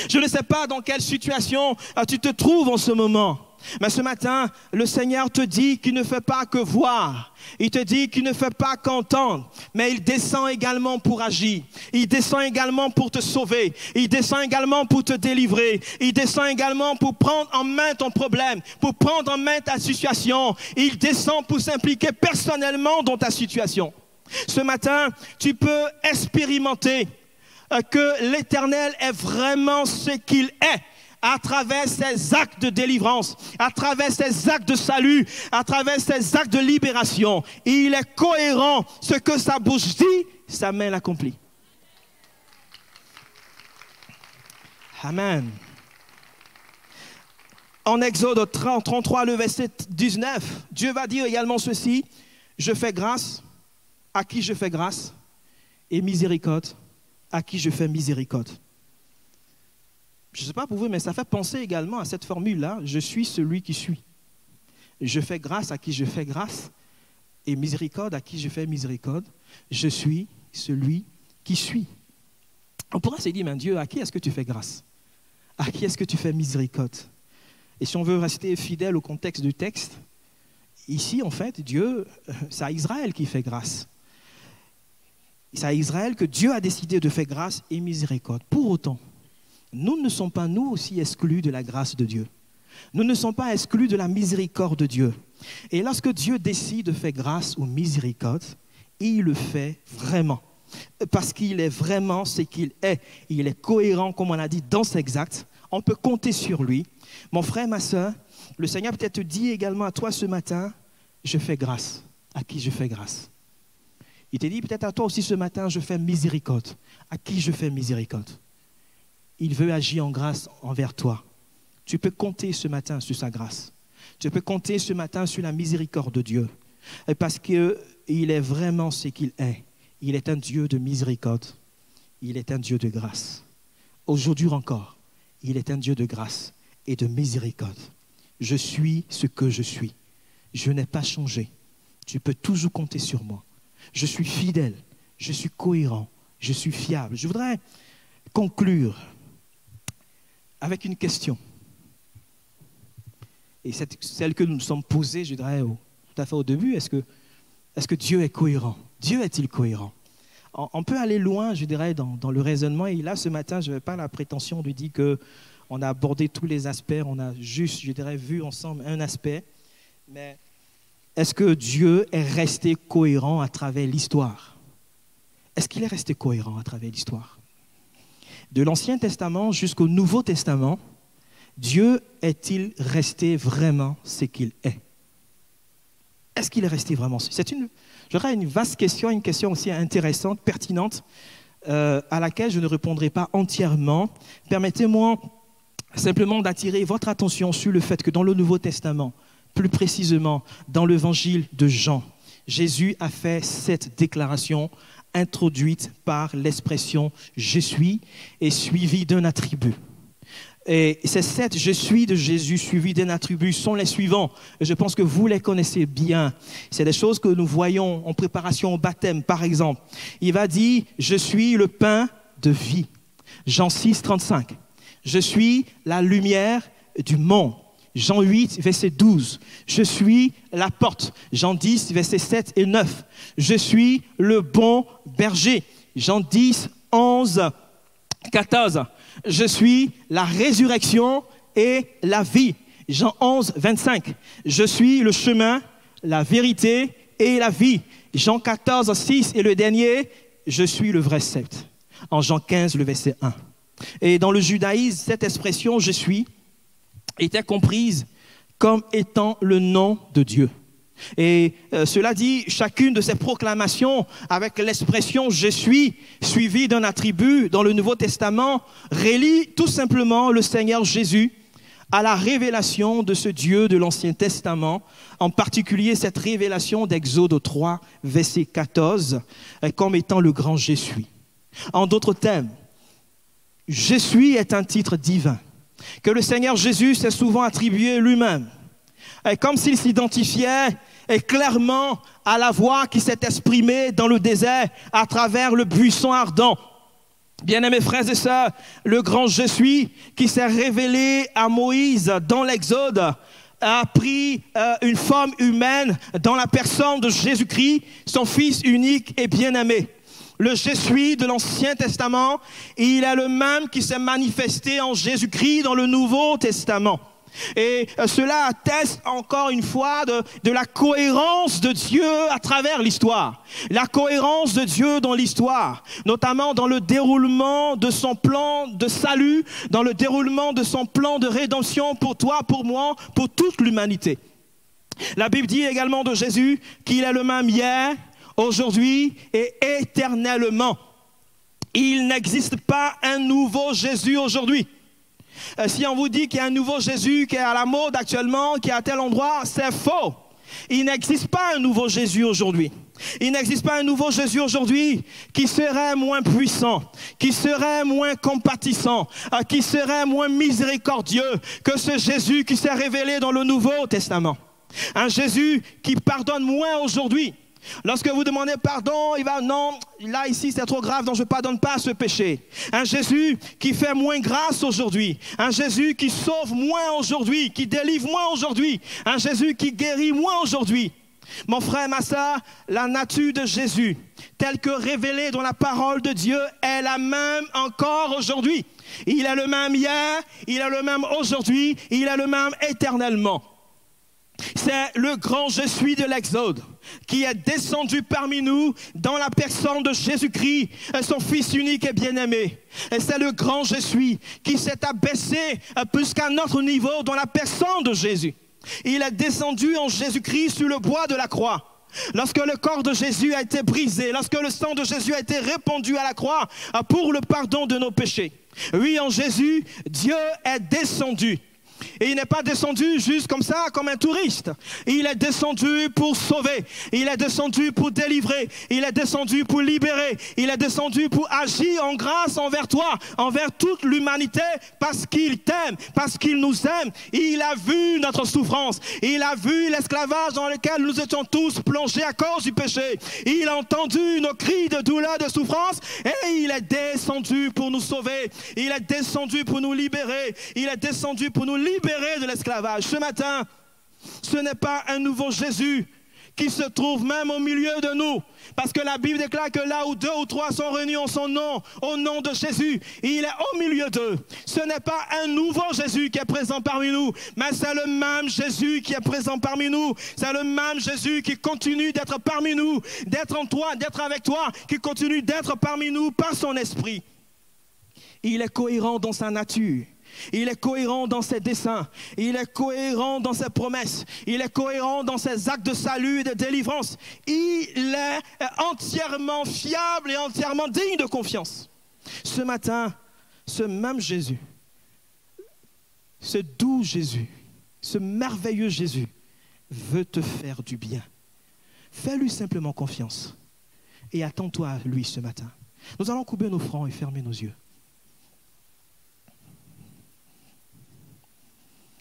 Je ne sais pas dans quelle situation tu te trouves en ce moment. Mais ce matin, le Seigneur te dit qu'il ne fait pas que voir. Il te dit qu'il ne fait pas qu'entendre, mais il descend également pour agir. Il descend également pour te sauver. Il descend également pour te délivrer. Il descend également pour prendre en main ton problème, pour prendre en main ta situation. Il descend pour s'impliquer personnellement dans ta situation. Ce matin, tu peux expérimenter que l'Éternel est vraiment ce qu'il est. À travers ses actes de délivrance, à travers ses actes de salut, à travers ses actes de libération. Il est cohérent. Ce que sa bouche dit, sa main l'accomplit. Amen. En Exode 33, le verset 19, Dieu va dire également ceci, je fais grâce à qui je fais grâce et miséricorde à qui je fais miséricorde. Je ne sais pas pour vous, mais ça fait penser également à cette formule-là. Je suis celui qui suis. Je fais grâce à qui je fais grâce et miséricorde à qui je fais miséricorde. Je suis celui qui suis. On pourra se dire, mais Dieu, à qui est-ce que tu fais grâce? À qui est-ce que tu fais miséricorde? Et si on veut rester fidèle au contexte du texte, ici, en fait, Dieu, c'est à Israël qui fait grâce. C'est à Israël que Dieu a décidé de faire grâce et miséricorde. Pour autant, nous ne sommes pas, nous aussi, exclus de la grâce de Dieu. Nous ne sommes pas exclus de la miséricorde de Dieu. Et lorsque Dieu décide de faire grâce ou miséricorde, il le fait vraiment. Parce qu'il est vraiment ce qu'il est. Il est cohérent, comme on a dit, dans ses actes. On peut compter sur lui. Mon frère, ma soeur, le Seigneur peut-être te dit également à toi ce matin, je fais grâce. À qui je fais grâce? Il te dit peut-être à toi aussi ce matin, je fais miséricorde. À qui je fais miséricorde? Il veut agir en grâce envers toi. Tu peux compter ce matin sur sa grâce. Tu peux compter ce matin sur la miséricorde de Dieu. Parce qu'il est vraiment ce qu'il est. Il est un Dieu de miséricorde. Il est un Dieu de grâce. Aujourd'hui encore, il est un Dieu de grâce et de miséricorde. Je suis ce que je suis. Je n'ai pas changé. Tu peux toujours compter sur moi. Je suis fidèle. Je suis cohérent. Je suis fiable. Je voudrais conclure avec une question. Et celle que nous nous sommes posées, je dirais, tout à fait au début, est-ce que Dieu est cohérent? Dieu est-il cohérent? On peut aller loin, je dirais, dans le raisonnement. Et là, ce matin, je n'avais pas la prétention de dire qu'on a abordé tous les aspects. On a juste, je dirais, vu ensemble un aspect. Mais est-ce que Dieu est resté cohérent à travers l'histoire? Est-ce qu'il est resté cohérent à travers l'histoire? De l'Ancien Testament jusqu'au Nouveau Testament, Dieu est-il resté vraiment ce qu'il est? Est-ce qu'il est resté vraiment? C'est une vaste question, une question aussi intéressante, pertinente, à laquelle je ne répondrai pas entièrement. Permettez-moi simplement d'attirer votre attention sur le fait que dans le Nouveau Testament, plus précisément dans l'évangile de Jean, Jésus a fait cette déclaration introduite par l'expression « je suis » et suivie d'un attribut. Et ces 7 « je suis » de Jésus suivis d'un attribut sont les suivants. Et je pense que vous les connaissez bien. C'est des choses que nous voyons en préparation au baptême, par exemple. Il va dire « je suis le pain de vie ». Jean 6, 35. « Je suis la lumière du monde ». Jean 8, verset 12. « Je suis la porte ». Jean 10, verset 7 et 9. « Je suis le bon berger ». Jean 10, 11, 14. « Je suis la résurrection et la vie ». Jean 11, 25. « Je suis le chemin, la vérité et la vie ». Jean 14, 6 et le dernier, « Je suis le vrai sceptre ». En Jean 15, le verset 1. Et dans le judaïsme, cette expression « je suis » était comprise comme étant le nom de Dieu. Et cela dit, chacune de ces proclamations avec l'expression « je suis » suivie d'un attribut dans le Nouveau Testament relie tout simplement le Seigneur Jésus à la révélation de ce Dieu de l'Ancien Testament, en particulier cette révélation d'Exode 3, verset 14, comme étant le grand « je suis ». En d'autres termes, « je suis » est un titre divin que le Seigneur Jésus s'est souvent attribué lui-même, comme s'il s'identifiait clairement à la voix qui s'est exprimée dans le désert à travers le buisson ardent. Bien-aimés frères et sœurs, le grand « je suis » qui s'est révélé à Moïse dans l'Exode a pris une forme humaine dans la personne de Jésus-Christ, son Fils unique et bien-aimé. Le « je suis » de l'Ancien Testament, il est le même qui s'est manifesté en Jésus-Christ dans le Nouveau Testament. Et cela atteste encore une fois de la cohérence de Dieu à travers l'histoire. La cohérence de Dieu dans l'histoire, notamment dans le déroulement de son plan de salut, dans le déroulement de son plan de rédemption pour toi, pour moi, pour toute l'humanité. La Bible dit également de Jésus qu'il est le même hier, aujourd'hui et éternellement. Il n'existe pas un nouveau Jésus aujourd'hui. Si on vous dit qu'il y a un nouveau Jésus qui est à la mode actuellement, qui est à tel endroit, c'est faux. Il n'existe pas un nouveau Jésus aujourd'hui. Il n'existe pas un nouveau Jésus aujourd'hui qui serait moins puissant, qui serait moins compatissant, qui serait moins miséricordieux que ce Jésus qui s'est révélé dans le Nouveau Testament. Un Jésus qui pardonne moins aujourd'hui. Lorsque vous demandez pardon, il va, non, là, ici, c'est trop grave, donc je ne pardonne pas ce péché. Un Jésus qui fait moins grâce aujourd'hui. Un Jésus qui sauve moins aujourd'hui, qui délivre moins aujourd'hui. Un Jésus qui guérit moins aujourd'hui. Mon frère, ma sœur, la nature de Jésus, telle que révélée dans la parole de Dieu, est la même encore aujourd'hui. Il est le même hier, il est le même aujourd'hui, il est le même éternellement. C'est le grand je suis de l'Exode qui est descendu parmi nous dans la personne de Jésus-Christ, son Fils unique et bien-aimé. Et c'est le grand je suis qui s'est abaissé jusqu'à notre niveau dans la personne de Jésus. Il est descendu en Jésus-Christ sur le bois de la croix. Lorsque le corps de Jésus a été brisé, lorsque le sang de Jésus a été répandu à la croix pour le pardon de nos péchés. Oui, en Jésus, Dieu est descendu. Et il n'est pas descendu juste comme ça, comme un touriste. Il est descendu pour sauver. Il est descendu pour délivrer. Il est descendu pour libérer. Il est descendu pour agir en grâce envers toi, envers toute l'humanité, parce qu'il t'aime, parce qu'il nous aime. Il a vu notre souffrance. Il a vu l'esclavage dans lequel nous étions tous plongés à cause du péché. Il a entendu nos cris de douleur, de souffrance, et il est descendu pour nous sauver. Il est descendu pour nous libérer. Il est descendu pour nous libérer de l'esclavage. Ce matin, ce n'est pas un nouveau Jésus qui se trouve même au milieu de nous. Parce que la Bible déclare que là où 2 ou 3 sont réunis en son nom, au nom de Jésus, il est au milieu d'eux. Ce n'est pas un nouveau Jésus qui est présent parmi nous, mais c'est le même Jésus qui est présent parmi nous. C'est le même Jésus qui continue d'être parmi nous, d'être en toi, d'être avec toi, qui continue d'être parmi nous par son esprit. Il est cohérent dans sa nature. Il est cohérent dans ses desseins, il est cohérent dans ses promesses, il est cohérent dans ses actes de salut et de délivrance. Il est entièrement fiable et entièrement digne de confiance. Ce matin, ce même Jésus, ce doux Jésus, ce merveilleux Jésus veut te faire du bien. Fais-lui simplement confiance et attends-toi à lui ce matin. Nous allons couper nos fronts et fermer nos yeux.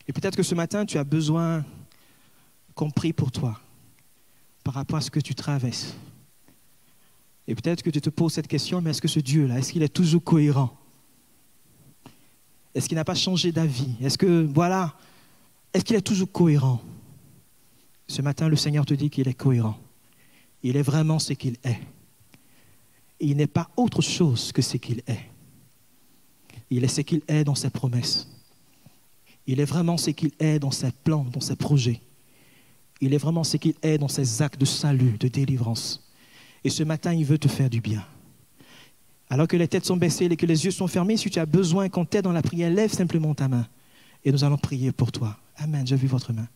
Et peut-être que ce matin, tu as besoin qu'on prie pour toi par rapport à ce que tu traverses. Et peut-être que tu te poses cette question, mais est-ce que ce Dieu-là, est-ce qu'il est toujours cohérent? Est-ce qu'il n'a pas changé d'avis? Est-ce qu'il est toujours cohérent? Ce matin, le Seigneur te dit qu'il est cohérent. Il est vraiment ce qu'il est. Et il n'est pas autre chose que ce qu'il est. Il est ce qu'il est dans ses promesses. Il est vraiment ce qu'il est dans ses plans, dans ses projets. Il est vraiment ce qu'il est dans ses actes de salut, de délivrance. Et ce matin, il veut te faire du bien. Alors que les têtes sont baissées et que les yeux sont fermés, si tu as besoin qu'on t'aide dans la prière, lève simplement ta main. Et nous allons prier pour toi. Amen, j'ai vu votre main.